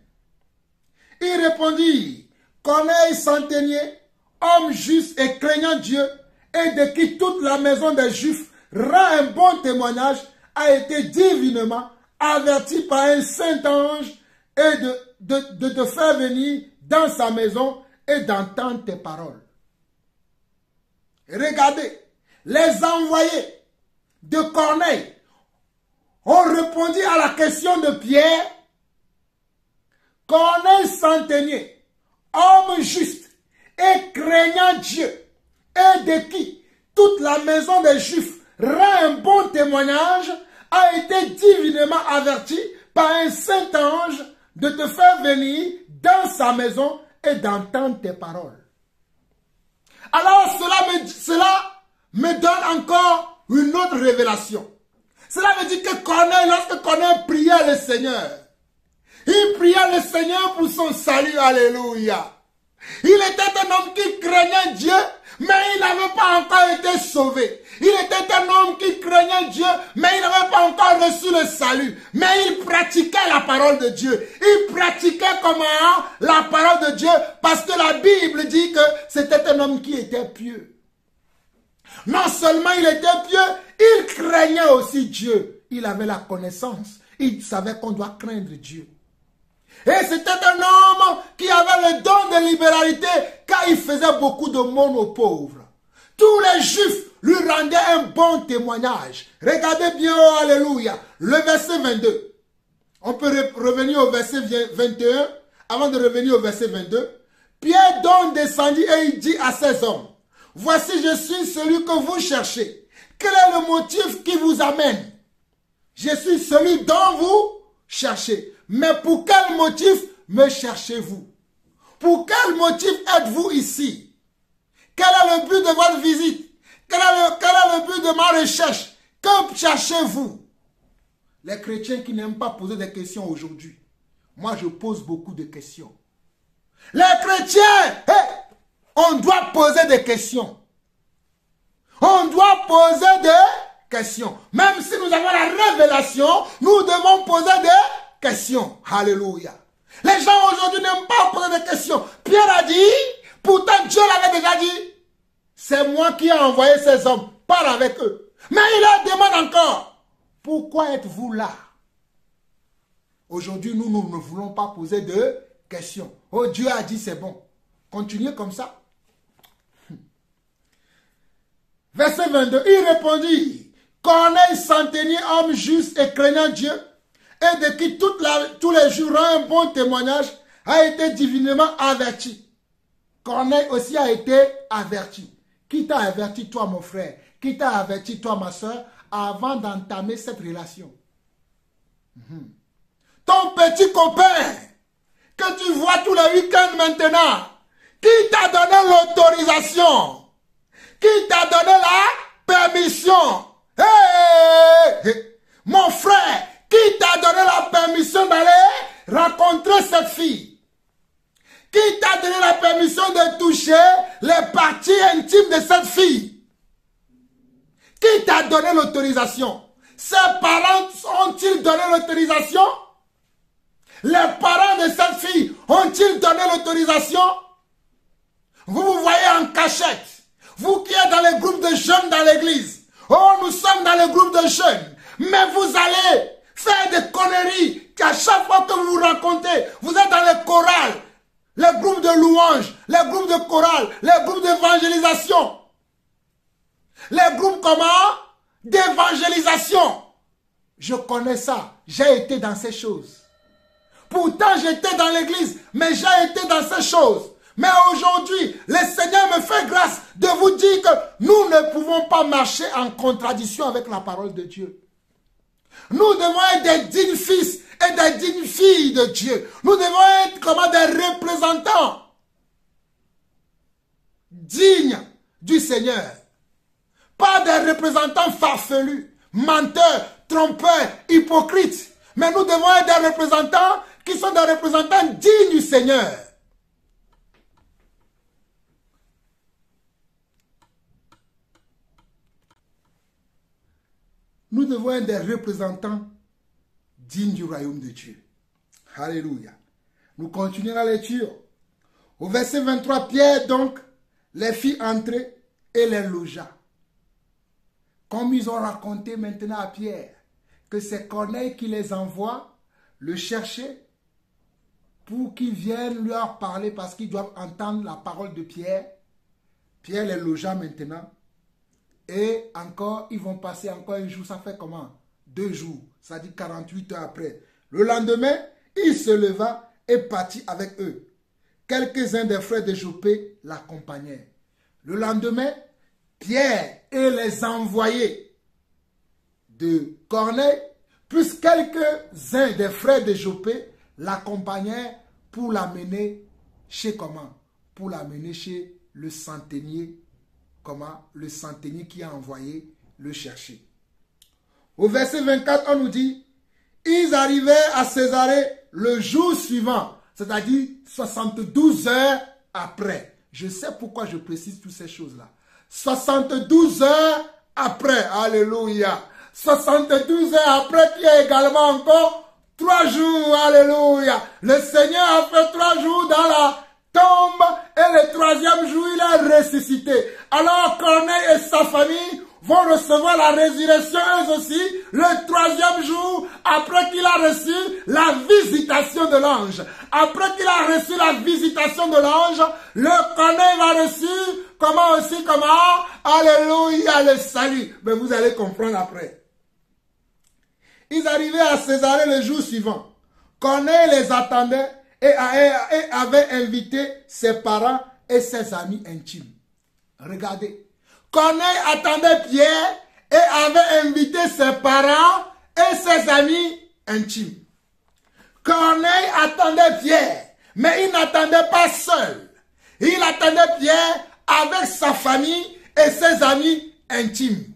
Speaker 1: Il répondit, Corneille centenier, homme juste et craignant Dieu, et de qui toute la maison des Juifs rend un bon témoignage, a été divinement averti par un saint ange et de te faire venir dans sa maison et d'entendre tes paroles. Regardez, les envoyés de Corneille ont répondu à la question de Pierre. Corneille centenier, homme juste et craignant Dieu, et de qui toute la maison des Juifs rend un bon témoignage, a été divinement averti par un saint ange de te faire venir dans sa maison et d'entendre tes paroles. Alors cela me donne encore une autre révélation. Cela veut dire que Corneille, lorsque Corneille priait le Seigneur, il priait le Seigneur pour son salut, alléluia. Il était un homme qui craignait Dieu, mais il n'avait pas encore été sauvé. Il était un homme qui craignait Dieu, mais il n'avait pas encore reçu le salut. Mais il pratiquait la parole de Dieu. Il pratiquait comment? La parole de Dieu, parce que la Bible dit que c'était un homme qui était pieux. Non seulement il était pieux, il craignait aussi Dieu. Il avait la connaissance. Il savait qu'on doit craindre Dieu. Et c'était un homme qui avait le don de libéralité car il faisait beaucoup de monde aux pauvres. Tous les Juifs lui rendaient un bon témoignage. Regardez bien, oh, alléluia, le verset 22. On peut revenir au verset 21 avant de revenir au verset 22. Pierre donc descendit et il dit à ses hommes, voici je suis celui que vous cherchez. Quel est le motif qui vous amène? Je suis celui dont vous cherchez. Mais pour quel motif me cherchez-vous? Pour quel motif êtes-vous ici? Quel est le but de votre visite? Quel est le but de ma recherche? Que cherchez-vous? Les chrétiens qui n'aiment pas poser des questions aujourd'hui. Moi, je pose beaucoup de questions. Les chrétiens, on doit poser des questions. On doit poser des questions. Même si nous avons la révélation, nous devons poser des questions. Alléluia. Les gens aujourd'hui n'aiment pas poser des questions. Pierre a dit, pourtant Dieu l'avait déjà dit, c'est moi qui ai envoyé ces hommes, pars avec eux. Mais il leur demande encore, pourquoi êtes-vous là? Aujourd'hui, nous ne voulons pas poser de questions. Oh, Dieu a dit, c'est bon. continuez comme ça. Verset 22, il répondit, Corneille, centenier, homme juste et craignant Dieu, et de qui tous les jours rend un bon témoignage, a été divinement averti. Corneille aussi a été averti. Qui t'a averti, toi, mon frère? Qui t'a averti, toi, ma soeur, avant d'entamer cette relation? Ton petit copain, que tu vois tous les week-ends maintenant, qui t'a donné l'autorisation? Qui t'a donné la permission? Mon frère, qui t'a donné la permission d'aller rencontrer cette fille? Qui t'a donné la permission de toucher les parties intimes de cette fille? Qui t'a donné l'autorisation? Ses parents ont-ils donné l'autorisation? Les parents de cette fille ont-ils donné l'autorisation? Vous vous voyez en cachette. Vous qui êtes dans les groupes de jeunes dans l'église. Oh, nous sommes dans les groupes de jeunes. Mais vous allez faire des conneries qu'à chaque fois que vous vous rencontrez, vous êtes dans les chorales, les groupes de louanges, les groupes de chorales, les groupes d'évangélisation. Les groupes comment? D'évangélisation. Je connais ça. J'ai été dans ces choses. Pourtant, j'étais dans l'église, mais j'ai été dans ces choses. Mais aujourd'hui, le Seigneur me fait grâce de vous dire que nous ne pouvons pas marcher en contradiction avec la parole de Dieu. Nous devons être des dignes fils et des dignes filles de Dieu. Nous devons être comme des représentants dignes du Seigneur. Pas des représentants farfelus, menteurs, trompeurs, hypocrites. Mais nous devons être des représentants qui sont des représentants dignes du Seigneur. Nous devons être des représentants dignes du royaume de Dieu. Alléluia. Nous continuons la lecture. Au verset 23, Pierre donc les fit entrer et les logea. Comme ils ont raconté maintenant à Pierre que c'est Corneille qui les envoie le chercher pour qu'ils viennent leur parler parce qu'ils doivent entendre la parole de Pierre. Pierre les logea maintenant. Et encore, ils vont passer encore un jour. Ça fait comment? 2 jours. Ça dit 48 heures après. Le lendemain, il se leva et partit avec eux. Quelques-uns des frères de Joppé l'accompagnèrent. Le lendemain, Pierre et les envoyés de Corneille, plus quelques-uns des frères de Joppé l'accompagnèrent pour l'amener chez comment? Pour l'amener chez le centenier. Comment? Le centenier qui a envoyé le chercher. Au verset 24, on nous dit, ils arrivèrent à Césarée le jour suivant, c'est-à-dire 72 heures après. Je sais pourquoi je précise toutes ces choses-là. 72 heures après, alléluia. 72 heures après, qui est également encore 3 jours, alléluia. Le Seigneur a fait 3 jours dans la tombe et le 3e jour, il a ressuscité. Alors Corneille et sa famille vont recevoir la résurrection eux aussi le 3e jour après qu'il a reçu la visitation de l'ange. Après qu'il a reçu la visitation de l'ange, le Corneille va reçu comment aussi, comment? Alléluia, le salut. Mais vous allez comprendre après. Ils arrivaient à Césarée le jour suivant. Corneille les attendait et avait invité ses parents et ses amis intimes. Regardez. Corneille attendait Pierre et avait invité ses parents et ses amis intimes. Corneille attendait Pierre, mais il n'attendait pas seul. Il attendait Pierre avec sa famille et ses amis intimes.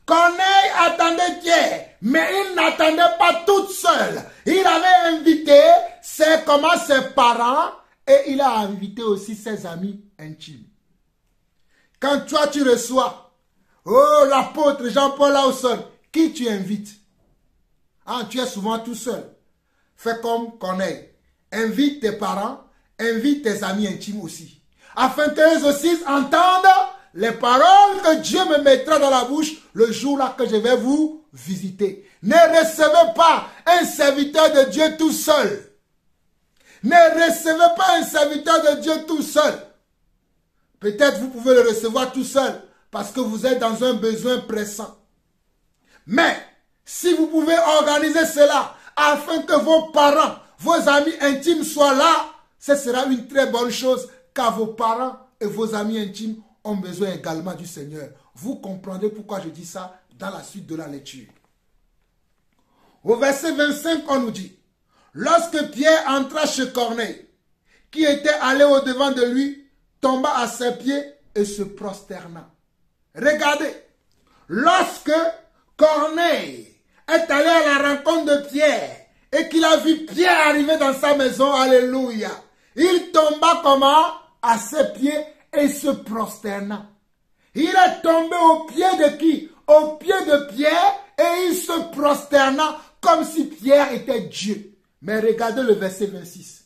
Speaker 1: Corneille attendait Pierre, mais il n'attendait pas toute seule. Il avait invité ses parents et il a invité aussi ses amis intimes. Quand toi tu reçois, oh l'apôtre Jean-Paul Lawson, qui tu invites? Ah, tu es souvent tout seul. Fais comme Corneille. Invite tes parents, invite tes amis intimes aussi. Afin qu'eux aussi entendent les paroles que Dieu me mettra dans la bouche le jour là que je vais vous visiter. Ne recevez pas un serviteur de Dieu tout seul. Ne recevez pas un serviteur de Dieu Dieu tout seul. Peut-être vous pouvez le recevoir tout seul parce que vous êtes dans un besoin pressant. Mais si vous pouvez organiser cela afin que vos parents, vos amis intimes soient là, ce sera une très bonne chose car vos parents et vos amis intimes ont besoin également du Seigneur. Vous comprendrez pourquoi je dis ça dans la suite de la lecture. Au verset 25, on nous dit, lorsque Pierre entra chez Corneille, qui était allé au-devant de lui, tomba à ses pieds et se prosterna. Regardez, lorsque Corneille est allé à la rencontre de Pierre et qu'il a vu Pierre arriver dans sa maison, alléluia, il tomba comment? À ses pieds et se prosterna. Il est tombé au pied de qui? Au pied de Pierre et il se prosterna comme si Pierre était Dieu. Mais regardez le verset 26.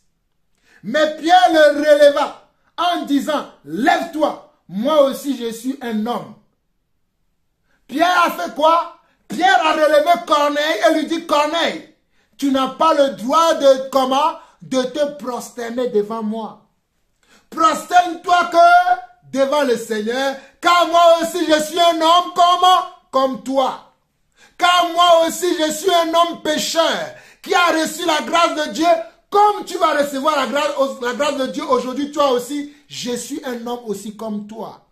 Speaker 1: Mais Pierre le releva en disant, lève-toi, moi aussi je suis un homme. Pierre a fait quoi? Pierre a relevé Corneille et lui dit, Corneille, tu n'as pas le droit de comment? De te prosterner devant moi. Prosterne-toi que devant le Seigneur, car moi aussi je suis un homme comme toi. Car moi aussi je suis un homme pécheur qui a reçu la grâce de Dieu. Comme tu vas recevoir la grâce de Dieu aujourd'hui, toi aussi, je suis un homme aussi comme toi.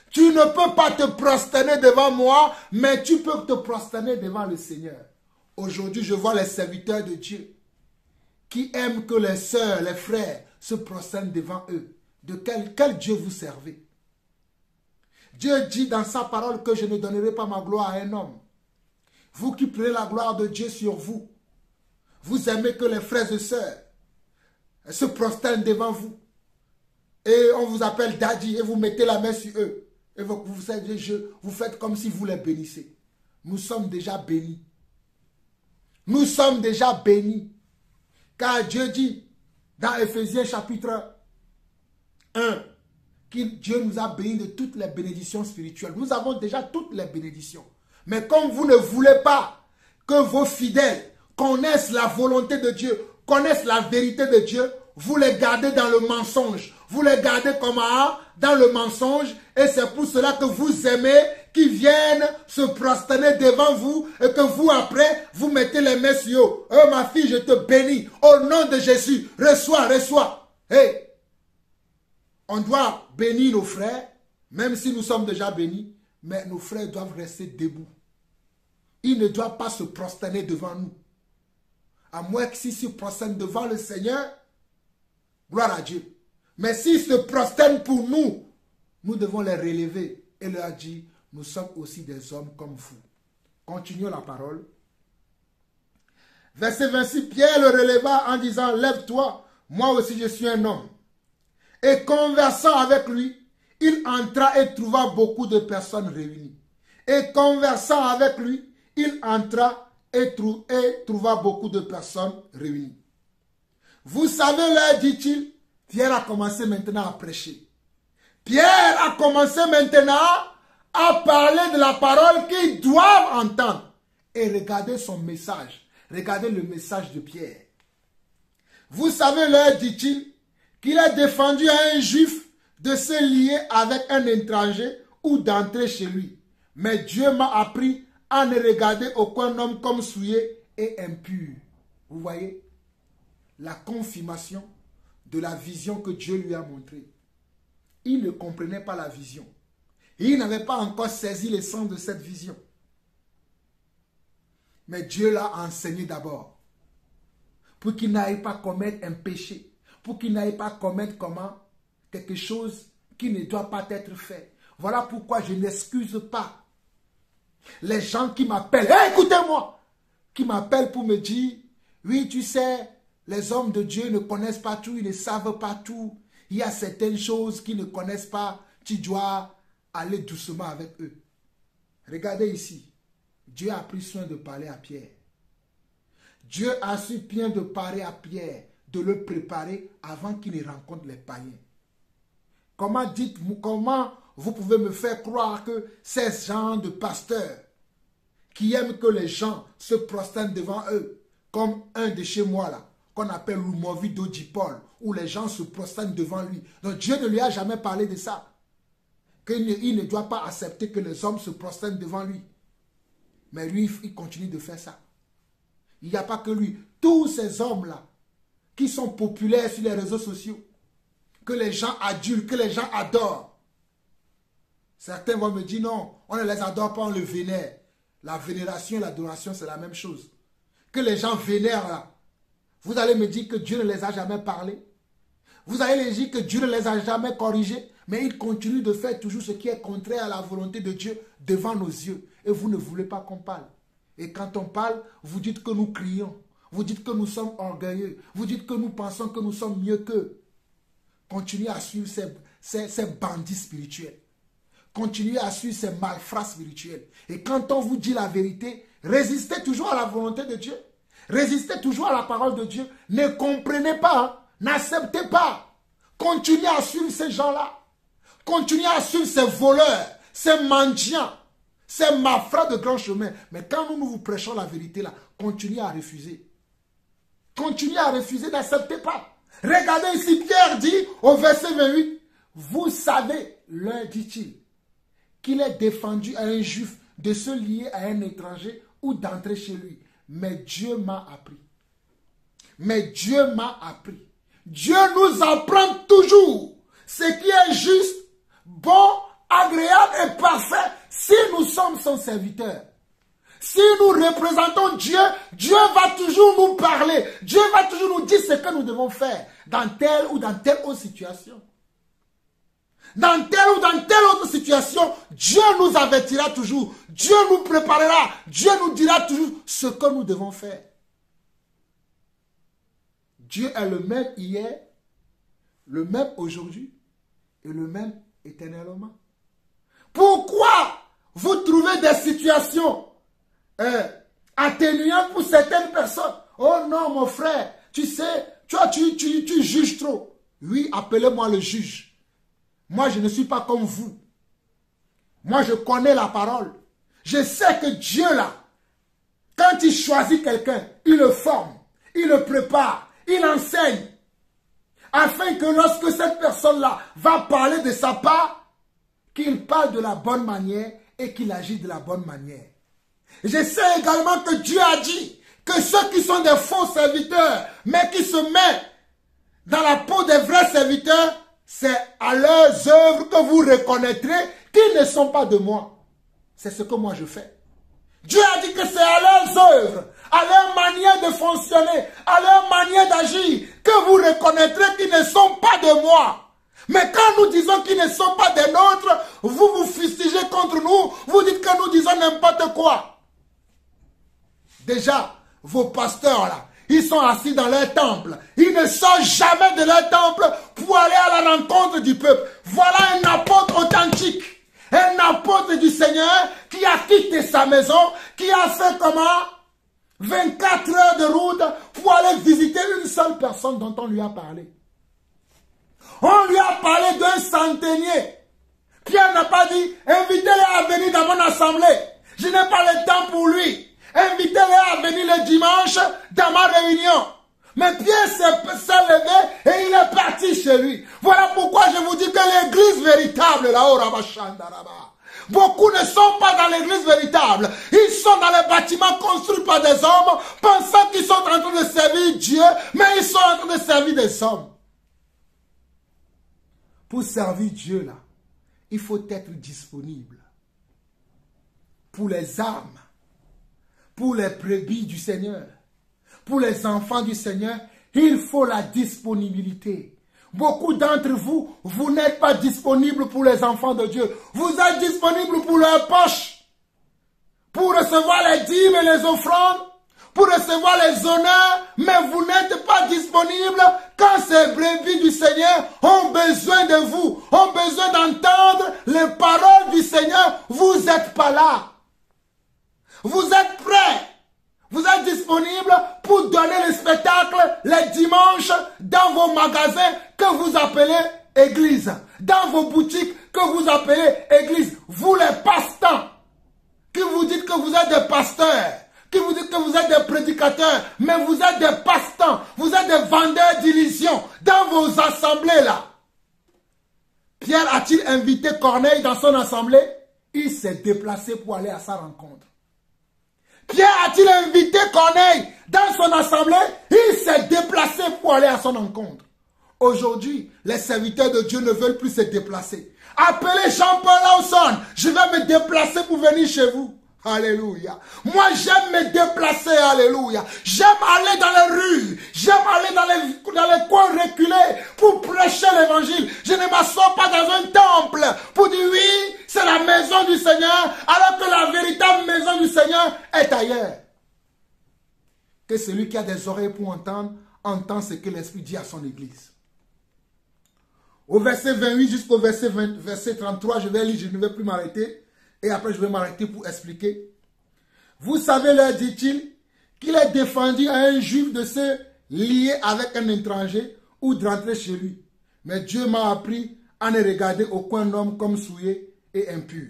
Speaker 1: Tu ne peux pas te prosterner devant moi, mais tu peux te prosterner devant le Seigneur. Aujourd'hui, je vois les serviteurs de Dieu qui aiment que les sœurs, les frères se prosternent devant eux. De quel Dieu vous servez? Dieu dit dans sa parole que je ne donnerai pas ma gloire à un homme. Vous qui prenez la gloire de Dieu sur vous, vous aimez que les frères et sœurs se prosternent devant vous. Et on vous appelle daddy et vous mettez la main sur eux. Et vous faites comme si vous les bénissez. Nous sommes déjà bénis. Nous sommes déjà bénis. Car Dieu dit dans Éphésiens chapitre 1, que Dieu nous a bénis de toutes les bénédictions spirituelles. Nous avons déjà toutes les bénédictions. Mais comme vous ne voulez pas que vos fidèles connaissent la volonté de Dieu, connaissent la vérité de Dieu, vous les gardez dans le mensonge. Vous les gardez comment? Dans le mensonge. Et c'est pour cela que vous aimez qu'ils viennent se prosterner devant vous et que vous après, vous mettez les mains sur eux. Oh ma fille, je te bénis. Au nom de Jésus, reçois, reçois. Hey, on doit bénir nos frères, même si nous sommes déjà bénis, mais nos frères doivent rester debout. Ils ne doivent pas se prosterner devant nous. À moins qu'ils se prosternent devant le Seigneur, gloire à Dieu. Mais s'ils se prosternent pour nous, nous devons les relever et leur dire, nous sommes aussi des hommes comme vous. Continuons la parole. Verset 26, Pierre le releva en disant, lève-toi, moi aussi je suis un homme. Et conversant avec lui, il entra et trouva beaucoup de personnes réunies. Et conversant avec lui, il entra et trouva beaucoup de personnes réunies. Vous savez, là, dit-il, Pierre a commencé maintenant à prêcher. Pierre a commencé maintenant à parler de la parole qu'ils doivent entendre. Et regardez son message. Regardez le message de Pierre. Vous savez, là, dit-il, qu'il a défendu à un juif de se lier avec un étranger ou d'entrer chez lui. Mais Dieu m'a appris à ne regarder aucun homme comme souillé et impur. Vous voyez? La confirmation de la vision que Dieu lui a montrée. Il ne comprenait pas la vision. Il n'avait pas encore saisi le sens de cette vision. Mais Dieu l'a enseigné d'abord. Pour qu'il n'aille pas commettre un péché. Pour qu'il n'aille pas commettre comment? Quelque chose qui ne doit pas être fait. Voilà pourquoi je n'excuse pas les gens qui m'appellent. Hey, écoutez-moi! Qui m'appellent pour me dire, oui, tu sais, les hommes de Dieu ne connaissent pas tout, ils ne savent pas tout. Il y a certaines choses qu'ils ne connaissent pas. Tu dois aller doucement avec eux. Regardez ici. Dieu a pris soin de parler à Pierre. Dieu a su bien de parler à Pierre, de le préparer avant qu'il ne rencontre les païens. Comment vous pouvez me faire croire que ces gens de pasteurs qui aiment que les gens se prosternent devant eux, comme un de chez moi là, qu'on appelle Lumovi Dodipol, où les gens se prosternent devant lui. Donc Dieu ne lui a jamais parlé de ça. Il ne doit pas accepter que les hommes se prosternent devant lui. Mais lui, il continue de faire ça. Il n'y a pas que lui. Tous ces hommes-là, qui sont populaires sur les réseaux sociaux, que les gens adulent, que les gens adorent. Certains vont me dire non, on ne les adore pas, on les vénère. La vénération et l'adoration, c'est la même chose. Que les gens vénèrent là. Vous allez me dire que Dieu ne les a jamais parlé. Vous allez me dire que Dieu ne les a jamais corrigés. Mais ils continuent de faire toujours ce qui est contraire à la volonté de Dieu devant nos yeux. Et vous ne voulez pas qu'on parle. Et quand on parle, vous dites que nous crions. Vous dites que nous sommes orgueilleux. Vous dites que nous pensons que nous sommes mieux qu'eux. Continuez à suivre ces bandits spirituels. Continuez à suivre ces malfrats spirituels. Et quand on vous dit la vérité, résistez toujours à la volonté de Dieu. Résistez toujours à la parole de Dieu. Ne comprenez pas. N'acceptez pas. Continuez à suivre ces gens-là. Continuez à suivre ces voleurs, ces mendiants, ces malfrats de grand chemin. Mais quand nous vous prêchons la vérité là, continuez à refuser. Continuez à refuser, n'acceptez pas. Regardez ici, Pierre dit au verset 28, vous savez, leur dit-il, qu'il est défendu à un juif de se lier à un étranger ou d'entrer chez lui. Mais Dieu m'a appris. Mais Dieu m'a appris. Dieu nous apprend toujours ce qui est juste, bon, agréable et parfait si nous sommes son serviteur. Si nous représentons Dieu, Dieu va toujours nous parler. Dieu va toujours nous dire ce que nous devons faire dans telle ou dans telle autre situation. Dans telle ou dans telle autre situation, Dieu nous avertira toujours. Dieu nous préparera. Dieu nous dira toujours ce que nous devons faire. Dieu est le même hier, le même aujourd'hui et le même éternellement. Pourquoi vous trouvez des situations atténuantes pour certaines personnes? Oh non, mon frère, tu sais, tu juges trop. Oui, appelez-moi le juge. Moi, je ne suis pas comme vous. Moi, je connais la parole. Je sais que Dieu, là, quand il choisit quelqu'un, il le forme, il le prépare, il enseigne, afin que lorsque cette personne-là va parler de sa part, qu'il parle de la bonne manière et qu'il agit de la bonne manière. Je sais également que Dieu a dit que ceux qui sont des faux serviteurs, mais qui se mettent dans la peau des vrais serviteurs, c'est à leurs œuvres que vous reconnaîtrez qu'ils ne sont pas de moi. C'est ce que moi je fais. Dieu a dit que c'est à leurs œuvres, à leur manière de fonctionner, à leur manière d'agir, que vous reconnaîtrez qu'ils ne sont pas de moi. Mais quand nous disons qu'ils ne sont pas des nôtres, vous vous fustigez contre nous, vous dites que nous disons n'importe quoi. Déjà, vos pasteurs là, ils sont assis dans leur temple. Ils ne sortent jamais de leur temple pour aller à la rencontre du peuple. Voilà un apôtre authentique. Un apôtre du Seigneur qui a quitté sa maison, qui a fait comment 24 heures de route pour aller visiter une seule personne dont on lui a parlé. On lui a parlé d'un centenier. Pierre n'a pas dit, invitez-le à venir dans mon assemblée. Je n'ai pas le temps pour lui. Invitez-le à venir le dimanche dans ma réunion. Mais Pierre s'est levé et il est parti chez lui. Voilà pourquoi je vous dis que l'église véritable, là-haut, beaucoup ne sont pas dans l'église véritable. Ils sont dans les bâtiments construits par des hommes, pensant qu'ils sont en train de servir Dieu, mais ils sont en train de servir des hommes. Pour servir Dieu, là, il faut être disponible pour les âmes, pour les brebis du Seigneur, pour les enfants du Seigneur. Il faut la disponibilité. Beaucoup d'entre vous, vous n'êtes pas disponibles pour les enfants de Dieu. Vous êtes disponibles pour leur poche, pour recevoir les dîmes et les offrandes, pour recevoir les honneurs, mais vous n'êtes pas disponibles quand ces brebis du Seigneur ont besoin de vous, ont besoin d'entendre les paroles du Seigneur. Vous n'êtes pas là. Vous êtes prêts. Vous êtes disponibles pour donner le spectacle les dimanches dans vos magasins que vous appelez église, dans vos boutiques que vous appelez église. Vous les passe-temps, qui vous dites que vous êtes des pasteurs, qui vous dit que vous êtes des prédicateurs, mais vous êtes des passe-temps, vous êtes des vendeurs d'illusions dans vos assemblées là. Pierre a-t-il invité Corneille dans son assemblée? Il s'est déplacé pour aller à sa rencontre. Pierre a-t-il invité Corneille dans son assemblée? Il s'est déplacé pour aller à son rencontre. Aujourd'hui, les serviteurs de Dieu ne veulent plus se déplacer. Appelez Jean-Paul Lawson, je vais me déplacer pour venir chez vous. Alléluia. Moi, j'aime me déplacer. Alléluia. J'aime aller dans les rues. J'aime aller dans les coins reculés pour prêcher l'évangile. Je ne m'assois pas dans un temple pour dire oui, c'est la maison du Seigneur, alors que la véritable maison du Seigneur est ailleurs. Que celui qui a des oreilles pour entendre, entend ce que l'Esprit dit à son Église. Au verset 28 jusqu'au verset 33, je vais lire, je ne vais plus m'arrêter. Et après, je vais m'arrêter pour expliquer. Vous savez, leur dit-il, qu'il est défendu à un juif de se lier avec un étranger ou de rentrer chez lui. Mais Dieu m'a appris à ne regarder aucun homme comme souillé et impur.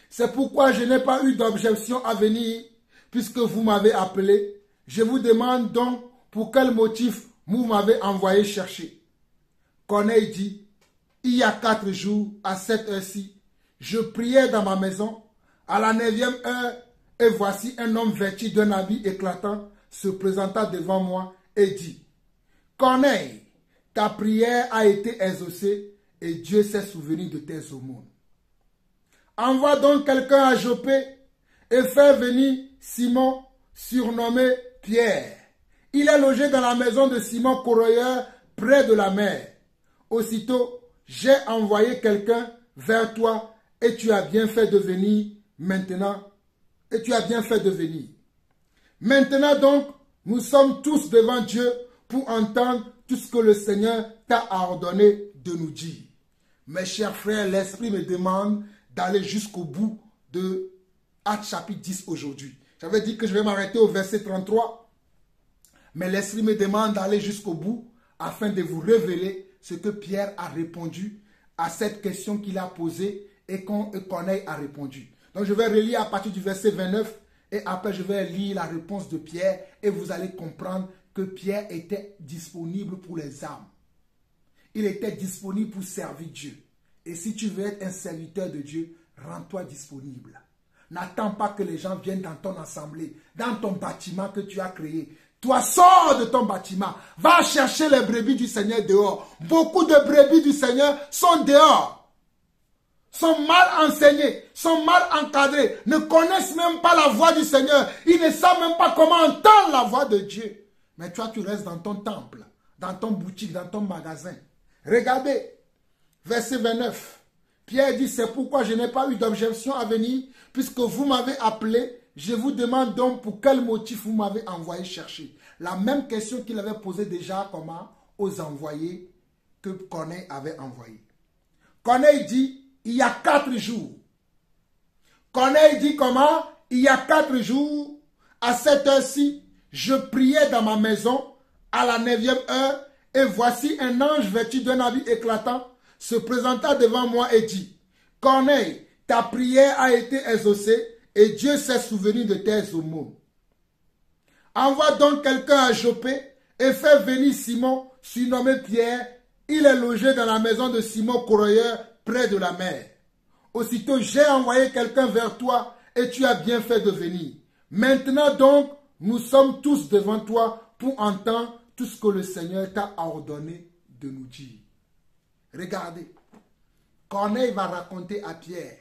Speaker 1: C'est pourquoi je n'ai pas eu d'objection à venir, puisque vous m'avez appelé. Je vous demande donc pour quel motif vous m'avez envoyé chercher. Corneille dit, il y a 4 jours, à cette heure-ci, je priais dans ma maison, à la 9e heure, et voici un homme vêtu d'un habit éclatant se présenta devant moi et dit, Corneille, ta prière a été exaucée et Dieu s'est souvenu de tes aumônes. Envoie donc quelqu'un à Joppé et fais venir Simon, surnommé Pierre. Il est logé dans la maison de Simon Corroyeur, près de la mer. Aussitôt, j'ai envoyé quelqu'un vers toi et tu as bien fait de venir maintenant. Et tu as bien fait de venir. Maintenant donc, nous sommes tous devant Dieu pour entendre tout ce que le Seigneur t'a ordonné de nous dire. Mes chers frères, l'Esprit me demande d'aller jusqu'au bout de Actes chapitre 10 aujourd'hui. J'avais dit que je vais m'arrêter au verset 33. Mais l'Esprit me demande d'aller jusqu'au bout afin de vous révéler ce que Pierre a répondu à cette question qu'il a posée et Corneille a répondu. Donc je vais relire à partir du verset 29 et après je vais lire la réponse de Pierre et vous allez comprendre que Pierre était disponible pour les âmes. Il était disponible pour servir Dieu. Et si tu veux être un serviteur de Dieu, rends-toi disponible. N'attends pas que les gens viennent dans ton assemblée, dans ton bâtiment que tu as créé. Toi, sors de ton bâtiment. Va chercher les brebis du Seigneur dehors. Beaucoup de brebis du Seigneur sont dehors. Sont mal enseignés, sont mal encadrés, ne connaissent même pas la voix du Seigneur. Ils ne savent même pas comment entendre la voix de Dieu. Mais toi, tu restes dans ton temple, dans ton boutique, dans ton magasin. Regardez, verset 29. Pierre dit, c'est pourquoi je n'ai pas eu d'objection à venir, puisque vous m'avez appelé. Je vous demande donc pour quel motif vous m'avez envoyé chercher. La même question qu'il avait posée déjà comment aux envoyés que Corneille avait envoyés. Corneille dit, il y a 4 jours. Corneille dit comment? Il y a 4 jours, à cette heure-ci, je priais dans ma maison, à la 9e heure, et voici un ange vêtu d'un habit éclatant se présenta devant moi et dit, Corneille, ta prière a été exaucée, et Dieu s'est souvenu de tes aumônes. Envoie donc quelqu'un à Joppé, et fais venir Simon, surnommé Pierre. Il est logé dans la maison de Simon Corroyeur, près de la mer. Aussitôt, j'ai envoyé quelqu'un vers toi et tu as bien fait de venir. Maintenant donc, nous sommes tous devant toi pour entendre tout ce que le Seigneur t'a ordonné de nous dire. Regardez, Corneille va raconter à Pierre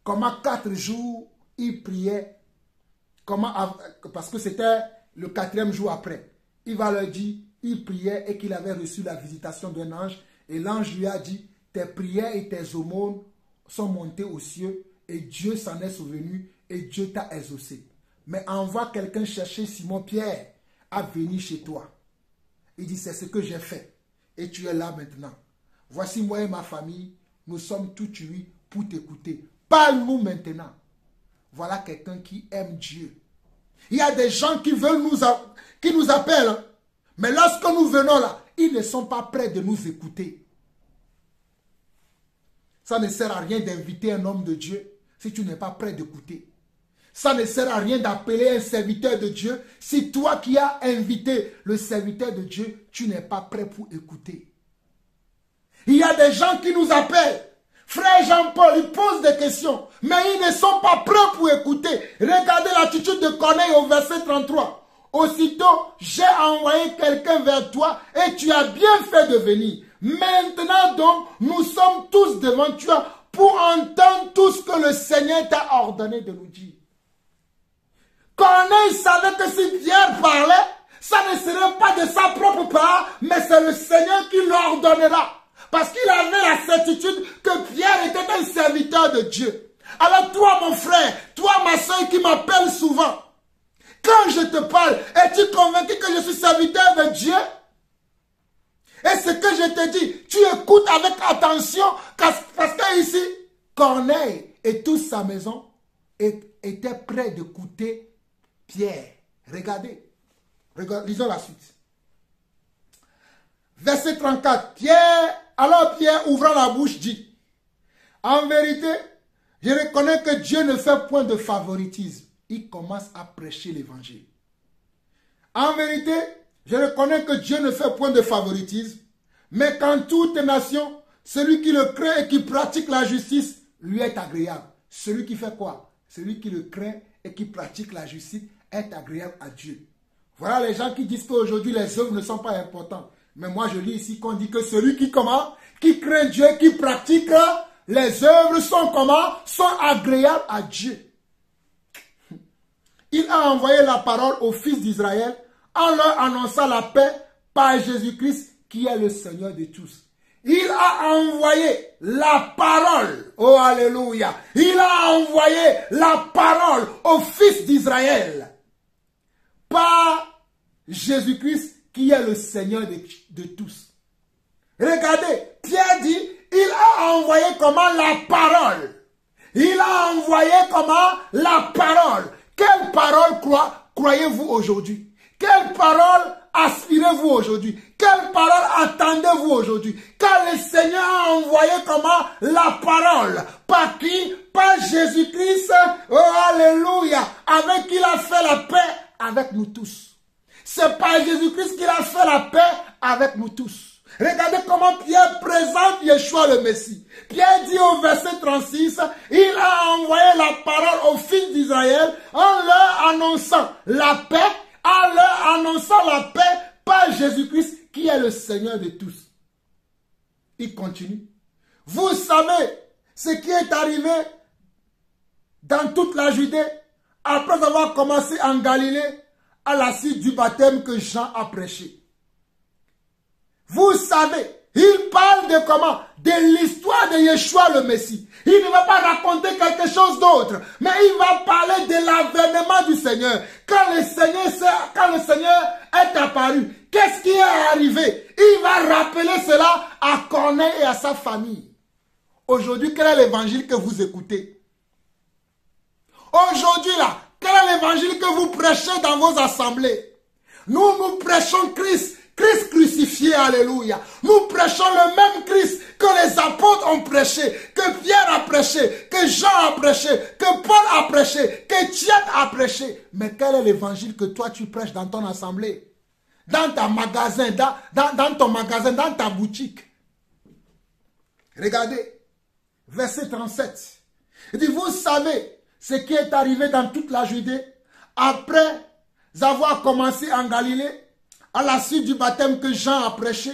Speaker 1: comment 4 jours il priait, parce que c'était le 4e jour après. Il va leur dire, il priait et qu'il avait reçu la visitation d'un ange et l'ange lui a dit, tes prières et tes aumônes sont montées aux cieux et Dieu s'en est souvenu et Dieu t'a exaucé. Mais envoie quelqu'un chercher Simon Pierre à venir chez toi. Il dit, c'est ce que j'ai fait et tu es là maintenant. Voici moi et ma famille, nous sommes tous tués pour t'écouter. Parle-nous maintenant. Voilà quelqu'un qui aime Dieu. Il y a des gens qui veulent qui nous appellent, hein? Mais lorsque nous venons là, ils ne sont pas prêts de nous écouter. Ça ne sert à rien d'inviter un homme de Dieu si tu n'es pas prêt d'écouter. Ça ne sert à rien d'appeler un serviteur de Dieu si toi qui as invité le serviteur de Dieu, tu n'es pas prêt pour écouter. Il y a des gens qui nous appellent. Frère Jean-Paul, ils posent des questions, mais ils ne sont pas prêts pour écouter. Regardez l'attitude de Corneille au verset 33. Aussitôt, j'ai envoyé quelqu'un vers toi et tu as bien fait de venir. Maintenant donc, nous sommes tous devant toi pour entendre tout ce que le Seigneur t'a ordonné de nous dire. Corneille savait que si Pierre parlait, ça ne serait pas de sa propre part, mais c'est le Seigneur qui l'ordonnera. Parce qu'il avait la certitude que Pierre était un serviteur de Dieu. Alors toi, mon frère, toi, ma soeur qui m'appelle souvent, quand je te parle, es-tu convaincu que je suis serviteur de Dieu? Et ce que je te dis, tu écoutes avec attention, parce que ici, Corneille et toute sa maison étaient prêts d'écouter Pierre. Regardez, lisons la suite. Verset 34. Alors Pierre, ouvrant la bouche, dit, en vérité, je reconnais que Dieu ne fait point de favoritisme. Il commence à prêcher l'évangile. En vérité, je reconnais que Dieu ne fait point de favoritisme, mais qu'en toute nation, celui qui le craint et qui pratique la justice lui est agréable. Celui qui fait quoi? Celui qui le craint et qui pratique la justice est agréable à Dieu. Voilà les gens qui disent qu'aujourd'hui les œuvres ne sont pas importantes. Mais moi je lis ici qu'on dit que celui qui comment? Qui craint Dieu, qui pratique les œuvres sont comment? Sont agréables à Dieu. Il a envoyé la parole aux fils d'Israël en leur annonçant la paix par Jésus-Christ qui est le Seigneur de tous. Il a envoyé la parole. Oh alléluia. Il a envoyé la parole aux fils d'Israël par Jésus-Christ qui est le Seigneur de tous. Regardez, Pierre dit, il a envoyé comment? La parole. Il a envoyé comment? La parole. Quelle parole croyez-vous aujourd'hui? Quelle parole aspirez-vous aujourd'hui? Quelle parole attendez-vous aujourd'hui? Car le Seigneur a envoyé comment? La parole. Par qui? Par Jésus-Christ. Oh alléluia. Avec qui il a fait la paix avec nous tous. C'est par Jésus-Christ qu'il a fait la paix avec nous tous. Regardez comment Pierre présente Yeshua le Messie. Pierre dit au verset 36, il a envoyé la parole aux fils d'Israël en leur annonçant la paix, par Jésus-Christ qui est le Seigneur de tous. Il continue. Vous savez ce qui est arrivé dans toute la Judée après avoir commencé en Galilée à la suite du baptême que Jean a prêché. Vous savez, il parle de comment? De l'histoire de Yeshua le Messie. Il ne va pas raconter quelque chose d'autre, mais il va parler de l'avènement du Seigneur. Quand le Seigneur est apparu, qu'est-ce qui est arrivé? Il va rappeler cela à Corneille et à sa famille. Aujourd'hui, quel est l'évangile que vous écoutez? Aujourd'hui, là, quel est l'évangile que vous prêchez dans vos assemblées? Nous prêchons Christ. Christ crucifié, alléluia. Nous prêchons le même Christ que les apôtres ont prêché, que Pierre a prêché, que Jean a prêché, que Paul a prêché, que Étienne a prêché. Mais quel est l'évangile que toi tu prêches dans ton assemblée? Dans ton magasin, dans ton magasin, dans ta boutique. Regardez, verset 37. Il dit, vous savez ce qui est arrivé dans toute la Judée après avoir commencé en Galilée, à la suite du baptême que Jean a prêché.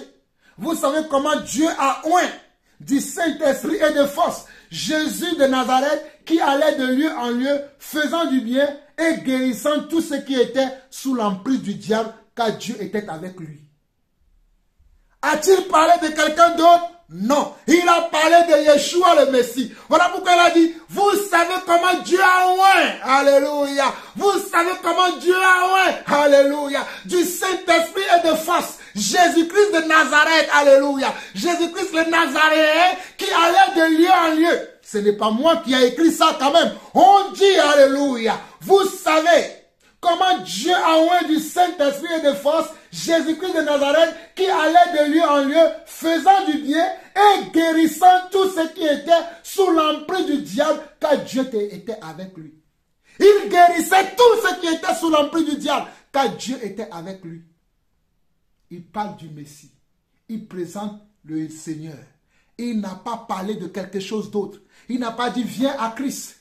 Speaker 1: Vous savez comment Dieu a oint du Saint-Esprit et de force Jésus de Nazareth qui allait de lieu en lieu, faisant du bien et guérissant tous ceux qui étaient sous l'emprise du diable, car Dieu était avec lui. A-t-il parlé de quelqu'un d'autre? Non. Il a parlé de Yeshua le Messie. Voilà pourquoi il a dit, vous savez comment Dieu a oint. Alléluia. Vous savez comment Dieu a oint. Alléluia. Du Saint-Esprit et de force. Jésus-Christ de Nazareth. Alléluia. Jésus-Christ le Nazaréen qui allait de lieu en lieu. Ce n'est pas moi qui ai écrit ça quand même. On dit, alléluia. Vous savez comment Dieu a oint du Saint-Esprit et de force Jésus-Christ de Nazareth qui allait de lieu en lieu, faisant du bien et guérissant tous ceux qui étaient sous l'emprise du diable, car Dieu était avec lui. Il guérissait tout ce qui était sous l'emprise du diable, car Dieu était avec lui. Il parle du Messie. Il présente le Seigneur. Il n'a pas parlé de quelque chose d'autre. Il n'a pas dit, viens à Christ.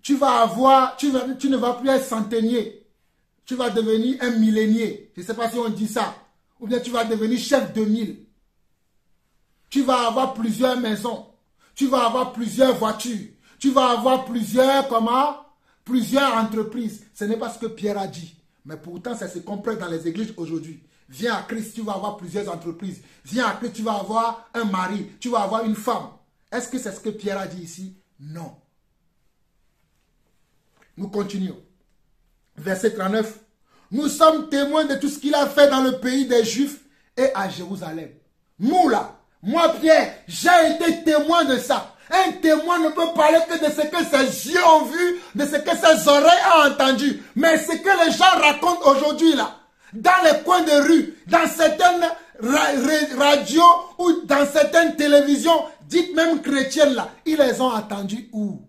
Speaker 1: Tu ne vas plus être centenier. Tu vas devenir un millénier. Je ne sais pas si on dit ça. Ou bien tu vas devenir chef de mille. Tu vas avoir plusieurs maisons. Tu vas avoir plusieurs voitures. Tu vas avoir plusieurs entreprises. Ce n'est pas ce que Pierre a dit. Mais pourtant, ça se comprend dans les églises aujourd'hui. Viens à Christ, tu vas avoir plusieurs entreprises. Viens à Christ, tu vas avoir un mari. Tu vas avoir une femme. Est-ce que c'est ce que Pierre a dit ici? Non. Nous continuons. Verset 39. Nous sommes témoins de tout ce qu'il a fait dans le pays des Juifs et à Jérusalem. Nous là, moi Pierre, j'ai été témoin de ça. Un témoin ne peut parler que de ce que ses yeux ont vu, de ce que ses oreilles ont entendu. Mais ce que les gens racontent aujourd'hui là, dans les coins de rue, dans certaines radios ou dans certaines télévisions, dites même chrétiennes là, ils les ont entendus où?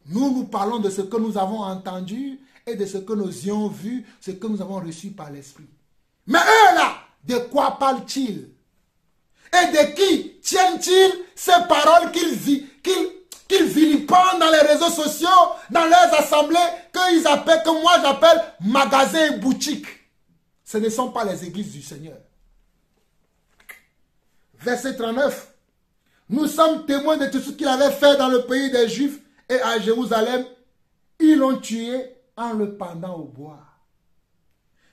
Speaker 1: Nous parlons de ce que nous avons entendu et de ce que nous ayons vu, ce que nous avons reçu par l'Esprit. Mais eux là, de quoi parlent-ils? Et de qui tiennent-ils ces paroles qu'ils vilipendent dans les réseaux sociaux, dans leurs assemblées, que moi j'appelle magasins et boutiques? Ce ne sont pas les églises du Seigneur. Verset 39. Nous sommes témoins de tout ce qu'il avait fait dans le pays des Juifs et à Jérusalem. Ils l'ont tué en le pendant au bois.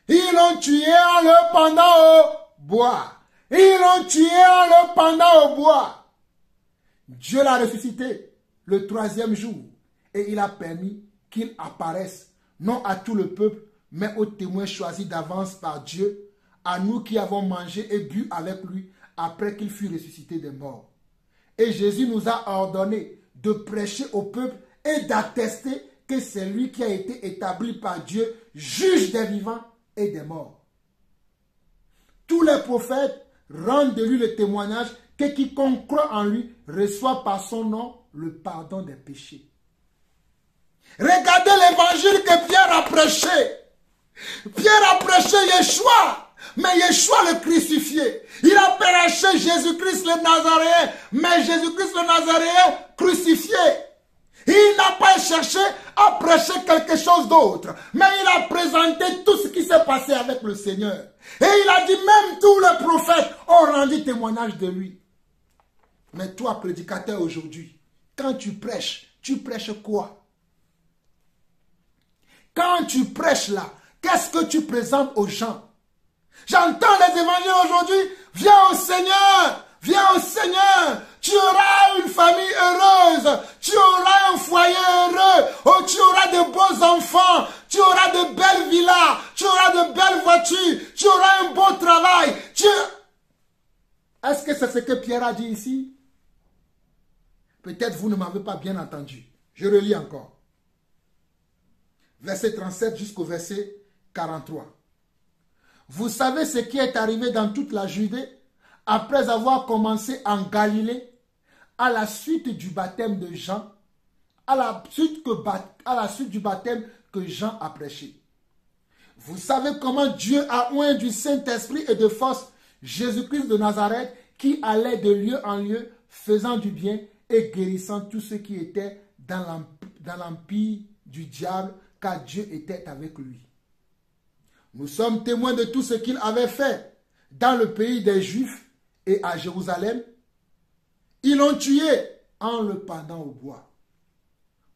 Speaker 1: Ils l'ont tué en le pendant au bois. Ils l'ont tué en le pendant au bois. Dieu l'a ressuscité le 3e jour et il a permis qu'il apparaisse, non à tout le peuple, mais aux témoins choisis d'avance par Dieu, à nous qui avons mangé et bu avec lui après qu'il fut ressuscité des morts. Et Jésus nous a ordonné de prêcher au peuple et d'attester que c'est lui qui a été établi par Dieu, juge des vivants et des morts. Tous les prophètes rendent de lui le témoignage que quiconque croit en lui reçoit par son nom le pardon des péchés. Regardez l'évangile que Pierre a prêché. Pierre a prêché Yeshua, mais Yeshua le crucifié. Il a prêché Jésus-Christ le Nazaréen, mais Jésus-Christ le Nazaréen crucifié. Il n'a pas cherché à prêcher quelque chose d'autre, mais il a présenté tout ce qui s'est passé avec le Seigneur. Et il a dit, même tous les prophètes ont rendu témoignage de lui. Mais toi, prédicateur aujourd'hui, quand tu prêches quoi? Quand tu prêches là, qu'est-ce que tu présentes aux gens? J'entends les évangiles aujourd'hui, viens au Seigneur, viens au Seigneur. Tu auras une famille heureuse, tu auras un foyer heureux, oh, tu auras de beaux enfants, tu auras de belles villas, tu auras de belles voitures, tu auras un beau travail. Est-ce que c'est ce que Pierre a dit ici? Peut-être vous ne m'avez pas bien entendu. Je relis encore. Verset 37 jusqu'au verset 43. Vous savez ce qui est arrivé dans toute la Judée après avoir commencé en Galilée, à la suite du baptême de Jean, à la suite du baptême que Jean a prêché. Vous savez comment Dieu a oint du Saint-Esprit et de force Jésus-Christ de Nazareth, qui allait de lieu en lieu, faisant du bien et guérissant tous ceux qui étaient dans l'empire du diable, car Dieu était avec lui. Nous sommes témoins de tout ce qu'il avait fait dans le pays des Juifs et à Jérusalem. Ils l'ont tué en le pendant au bois.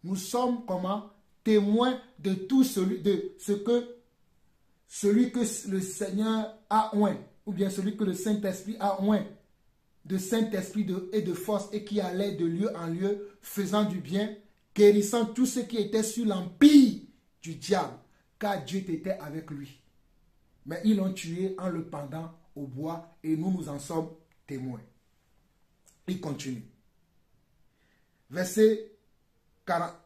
Speaker 1: Nous sommes comment? Témoins de tout celui que le Seigneur a oint, ou bien celui que le Saint-Esprit a oint, de Saint-Esprit et de force, et qui allait de lieu en lieu, faisant du bien, guérissant tous ceux qui étaient sur l'empire du diable, car Dieu était avec lui. Mais ils l'ont tué en le pendant au bois, et nous en sommes témoins. Il continue. Verset 40.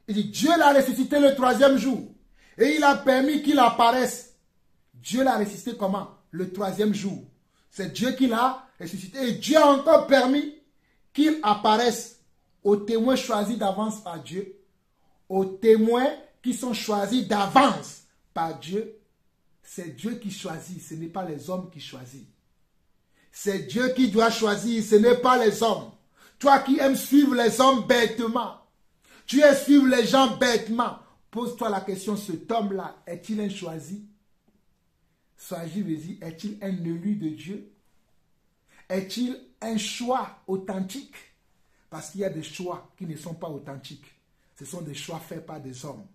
Speaker 1: Il dit, Dieu l'a ressuscité le 3e jour. Et il a permis qu'il apparaisse. Dieu l'a ressuscité comment? Le 3e jour. C'est Dieu qui l'a ressuscité. Et Dieu a encore permis qu'il apparaisse aux témoins choisis d'avance par Dieu, aux témoins qui sont choisis d'avance par Dieu, c'est Dieu qui choisit, ce n'est pas les hommes qui choisissent. C'est Dieu qui doit choisir, ce n'est pas les hommes. Toi qui aimes suivre les hommes bêtement, tu aimes suivre les gens bêtement, pose-toi la question, cet homme-là, est-il un choisi? Choisi veut dire, est-il un élu de Dieu? Est-il un choix authentique? Parce qu'il y a des choix qui ne sont pas authentiques. Ce sont des choix faits par des hommes.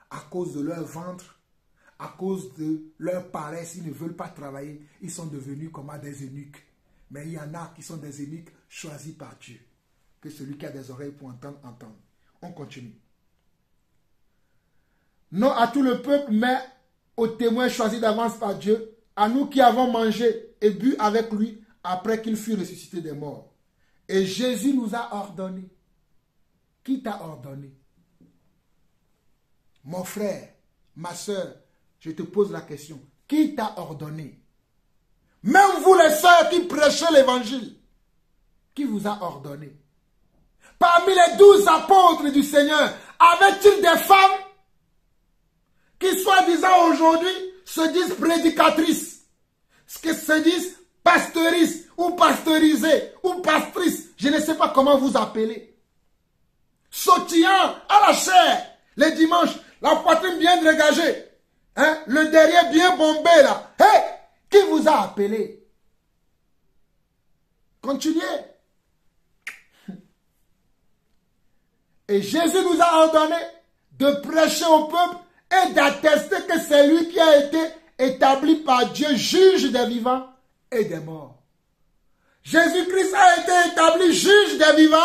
Speaker 1: À cause de leur ventre, à cause de leur paresse, ils ne veulent pas travailler. Ils sont devenus comme des eunuques. Mais il y en a qui sont des eunuques choisis par Dieu. Que celui qui a des oreilles pour entendre, entende. On continue. Non à tout le peuple, mais aux témoins choisis d'avance par Dieu, à nous qui avons mangé et bu avec lui après qu'il fut ressuscité des morts. Et Jésus nous a ordonné. Qui t'a ordonné? Mon frère, ma soeur, je te pose la question. Qui t'a ordonné? Même vous les sœurs qui prêchez l'évangile, qui vous a ordonné? Parmi les 12 apôtres du Seigneur, avait-il des femmes qui, soi-disant aujourd'hui, se disent prédicatrices, qui se disent pasteurises, ou pasteurisées, ou pastrices, je ne sais pas comment vous appelez, sautillant à la chair, les dimanches, la poitrine bien dégagée, hein, le derrière bien bombé là. Hey, qui vous a appelé? Continuez. Et Jésus nous a ordonné de prêcher au peuple et d'attester que c'est lui qui a été établi par Dieu, juge des vivants et des morts. Jésus-Christ a été établi juge des vivants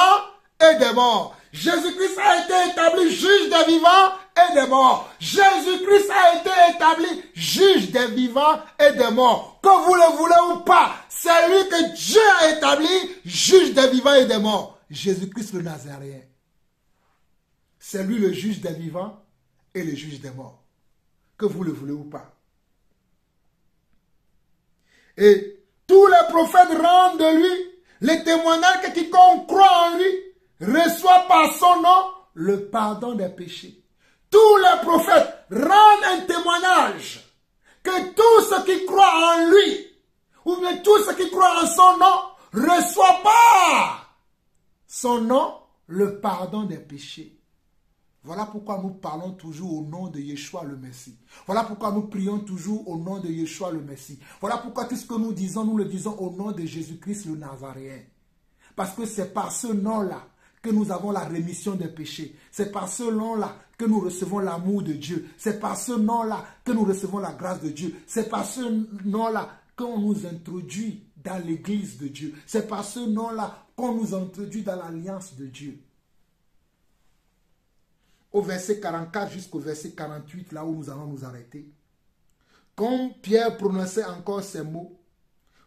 Speaker 1: et des morts. Jésus-Christ a été établi juge des vivants et des morts. Jésus-Christ a été établi juge des vivants et des morts. Que vous le voulez ou pas, c'est lui que Dieu a établi juge des vivants et des morts. Jésus-Christ le Nazaréen. C'est lui le juge des vivants et le juge des morts. Que vous le voulez ou pas. Et tous les prophètes rendent de lui les témoignages que quiconque croit en lui reçoit par son nom le pardon des péchés. Tous les prophètes rendent un témoignage que tous ceux qui croient en lui, ou bien tous ceux qui croient en son nom, reçoivent par son nom le pardon des péchés. Voilà pourquoi nous parlons toujours au nom de Yeshua le Messie. Voilà pourquoi nous prions toujours au nom de Yeshua le Messie. Voilà pourquoi tout ce que nous disons, nous le disons au nom de Jésus-Christ le Nazaréen. Parce que c'est par ce nom-là que nous avons la rémission des péchés. C'est par ce nom-là que nous recevons l'amour de Dieu. C'est par ce nom-là que nous recevons la grâce de Dieu. C'est par ce nom-là qu'on nous introduit dans l'église de Dieu. C'est par ce nom-là qu'on nous introduit dans l'alliance de Dieu. Au verset 44 jusqu'au verset 48, là où nous allons nous arrêter. Comme Pierre prononçait encore ces mots,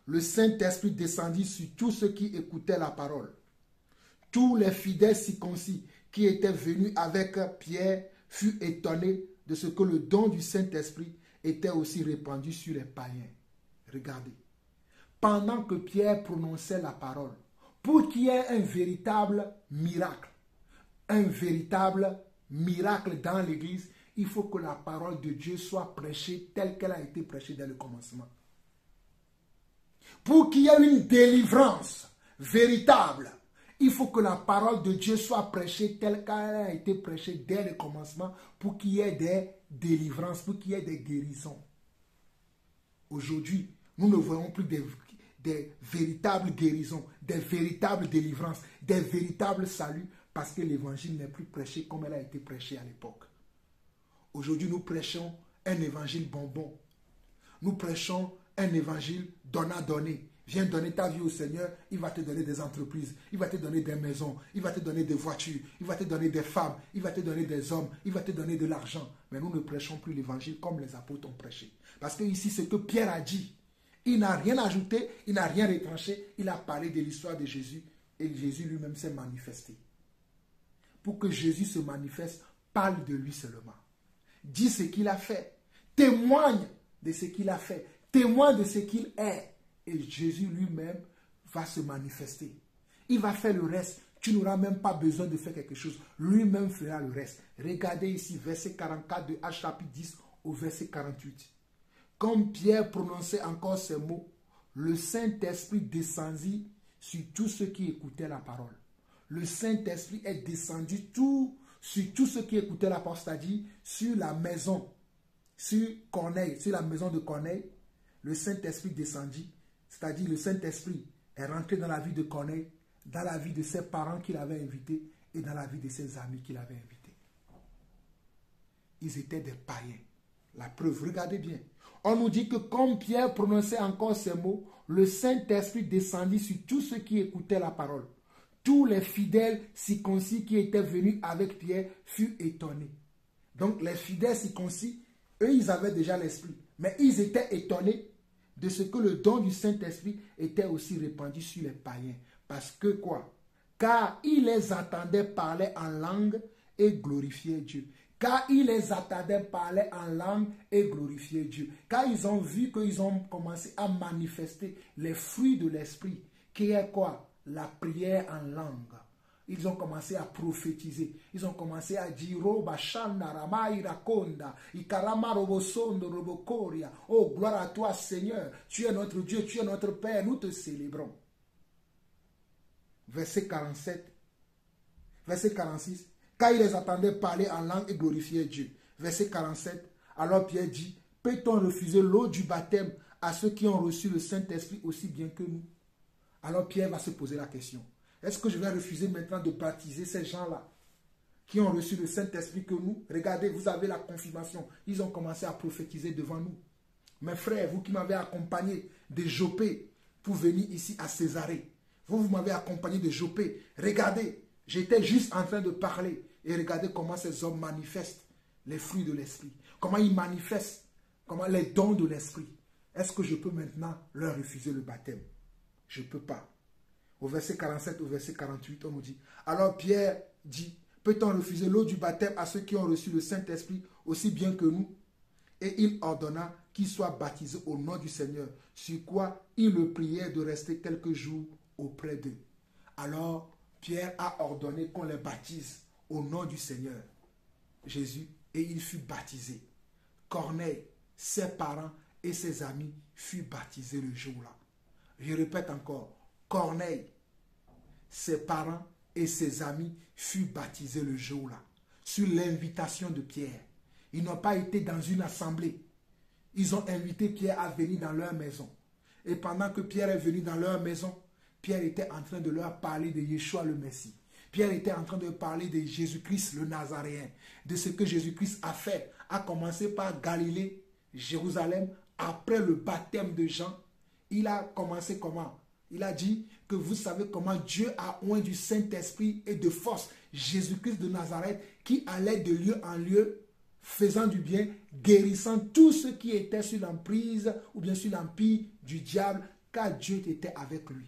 Speaker 1: le Saint-Esprit descendit sur tous ceux qui écoutaient la parole. Tous les fidèles circoncis qui étaient venus avec Pierre furent étonnés de ce que le don du Saint-Esprit était aussi répandu sur les païens. Regardez. Pendant que Pierre prononçait la parole, pour qu'il y ait un véritable miracle dans l'église, il faut que la parole de Dieu soit prêchée telle qu'elle a été prêchée dès le commencement. Pour qu'il y ait une délivrance véritable, il faut que la parole de Dieu soit prêchée telle qu'elle a été prêchée dès le commencement, pour qu'il y ait des délivrances, pour qu'il y ait des guérisons. Aujourd'hui, nous ne voyons plus des véritables guérisons, des véritables délivrances, des véritables saluts, parce que l'évangile n'est plus prêché comme elle a été prêchée à l'époque. Aujourd'hui, nous prêchons un évangile bonbon. Nous prêchons un évangile donnant-donné. Viens donner ta vie au Seigneur, il va te donner des entreprises, il va te donner des maisons, il va te donner des voitures, il va te donner des femmes, il va te donner des hommes, il va te donner de l'argent. Mais nous ne prêchons plus l'évangile comme les apôtres ont prêché. Parce que ici, ce que Pierre a dit, il n'a rien ajouté, il n'a rien retranché, il a parlé de l'histoire de Jésus et Jésus lui-même s'est manifesté. Pour que Jésus se manifeste, parle de lui seulement. Dis ce qu'il a fait. Témoigne de ce qu'il a fait. Témoigne de ce qu'il est. Et Jésus lui-même va se manifester. Il va faire le reste. Tu n'auras même pas besoin de faire quelque chose. Lui-même fera le reste. Regardez ici, verset 44 de Actes chapitre 10 au verset 48. Comme Pierre prononçait encore ces mots, le Saint-Esprit descendit sur tous ceux qui écoutaient la parole. Le Saint-Esprit est descendu sur tous ceux qui écoutaient la parole, c'est-à-dire sur la maison, sur Corneille, sur la maison de Corneille. Le Saint-Esprit descendit, c'est-à-dire le Saint-Esprit est rentré dans la vie de Corneille, dans la vie de ses parents qu'il avait invités et dans la vie de ses amis qu'il avait invités. Ils étaient des païens. La preuve, regardez bien. On nous dit que comme Pierre prononçait encore ces mots, le Saint-Esprit descendit sur tous ceux qui écoutaient la parole. Tous les fidèles circoncis qui étaient venus avec Pierre furent étonnés. Donc les fidèles circoncis, eux, ils avaient déjà l'Esprit. Mais ils étaient étonnés de ce que le don du Saint-Esprit était aussi répandu sur les païens. Parce que quoi? Car ils les attendaient parler en langue et glorifier Dieu. Car ils les attendaient parler en langue et glorifier Dieu. Car ils ont vu qu'ils ont commencé à manifester les fruits de l'Esprit. Qui est quoi? La prière en langue. Ils ont commencé à prophétiser. Ils ont commencé à dire Roba Shanda Rama Irakonda Ikarama Robosondo Robokoria. Oh, gloire à toi, Seigneur. Tu es notre Dieu, tu es notre Père. Nous te célébrons. Verset 47. Verset 46. Car ils les attendaient parler en langue et glorifier Dieu. Verset 47. Alors Pierre dit, peut-on refuser l'eau du baptême à ceux qui ont reçu le Saint-Esprit aussi bien que nous? Alors Pierre va se poser la question. Est-ce que je vais refuser maintenant de baptiser ces gens-là qui ont reçu le Saint-Esprit que nous? Regardez, vous avez la confirmation. Ils ont commencé à prophétiser devant nous. Mes frères, vous qui m'avez accompagné de Jopé pour venir ici à Césarée. Vous m'avez accompagné de Jopé. Regardez, j'étais juste en train de parler. Et regardez comment ces hommes manifestent les fruits de l'Esprit. Comment ils manifestent les dons de l'Esprit. Est-ce que je peux maintenant leur refuser le baptême? Je ne peux pas. Au verset 47, au verset 48, on nous dit, alors Pierre dit, peut-on refuser l'eau du baptême à ceux qui ont reçu le Saint-Esprit aussi bien que nous? Et il ordonna qu'ils soient baptisés au nom du Seigneur, sur quoi il le priait de rester quelques jours auprès d'eux. Alors Pierre a ordonné qu'on les baptise au nom du Seigneur Jésus, et il fut baptisé. Corneille, ses parents et ses amis furent baptisés le jour-là. Je répète encore, Corneille, ses parents et ses amis furent baptisés le jour-là, sur l'invitation de Pierre. Ils n'ont pas été dans une assemblée. Ils ont invité Pierre à venir dans leur maison. Et pendant que Pierre est venu dans leur maison, Pierre était en train de leur parler de Yeshua le Messie. Pierre était en train de parler de Jésus-Christ le Nazaréen, de ce que Jésus-Christ a fait, a commencé par Galilée, Jérusalem, après le baptême de Jean. Il a commencé comment? Il a dit que vous savez comment Dieu a oint du Saint-Esprit et de force Jésus-Christ de Nazareth qui allait de lieu en lieu, faisant du bien, guérissant tous ceux qui étaient sur l'emprise ou bien sur l'empire du diable, car Dieu était avec lui.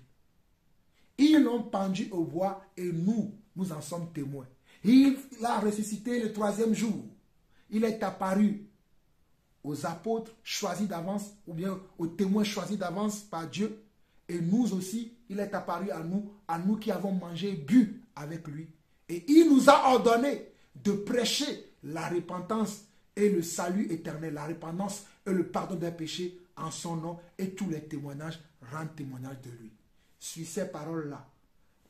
Speaker 1: Ils l'ont pendu au bois et nous en sommes témoins. Il a ressuscité le 3e jour. Il est apparu aux apôtres choisis d'avance ou bien aux témoins choisis d'avance par Dieu. Et nous aussi, il est apparu à nous qui avons mangé et bu avec lui. Et il nous a ordonné de prêcher la repentance et le salut éternel, la repentance et le pardon des péchés en son nom, et tous les témoignages rendent témoignage de lui. Sur ces paroles-là,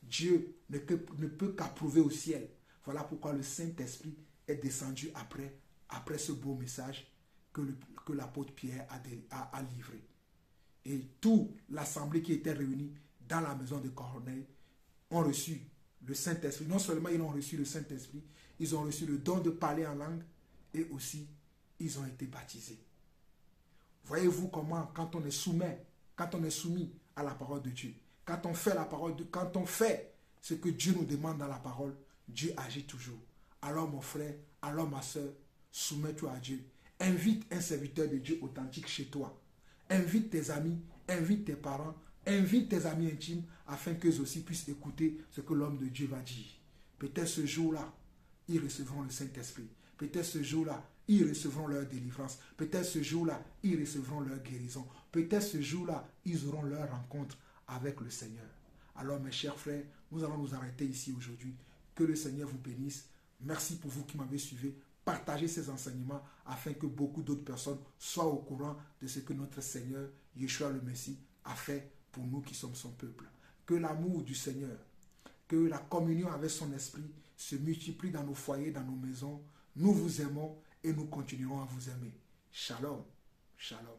Speaker 1: Dieu ne peut qu'approuver au ciel. Voilà pourquoi le Saint-Esprit est descendu après ce beau message que l'apôtre Pierre a livré. Et toute l'assemblée qui était réunie dans la maison de Corneille ont reçu le Saint-Esprit. Non seulement ils ont reçu le Saint-Esprit, ils ont reçu le don de parler en langue et aussi ils ont été baptisés. Voyez-vous comment quand on est soumis à la parole de Dieu, quand on fait ce que Dieu nous demande dans la parole, Dieu agit toujours. Alors mon frère, alors ma soeur, soumets-toi à Dieu. Invite un serviteur de Dieu authentique chez toi. Invite tes amis, invite tes parents, invite tes amis intimes afin qu'eux aussi puissent écouter ce que l'homme de Dieu va dire. Peut-être ce jour-là, ils recevront le Saint-Esprit. Peut-être ce jour-là, ils recevront leur délivrance. Peut-être ce jour-là, ils recevront leur guérison. Peut-être ce jour-là, ils auront leur rencontre avec le Seigneur. Alors mes chers frères, nous allons nous arrêter ici aujourd'hui. Que le Seigneur vous bénisse. Merci pour vous qui m'avez suivi. Partagez ces enseignements afin que beaucoup d'autres personnes soient au courant de ce que notre Seigneur, Yeshua le Messie, a fait pour nous qui sommes son peuple. Que l'amour du Seigneur, que la communion avec son esprit se multiplie dans nos foyers, dans nos maisons. Nous vous aimons et nous continuerons à vous aimer. Shalom, shalom.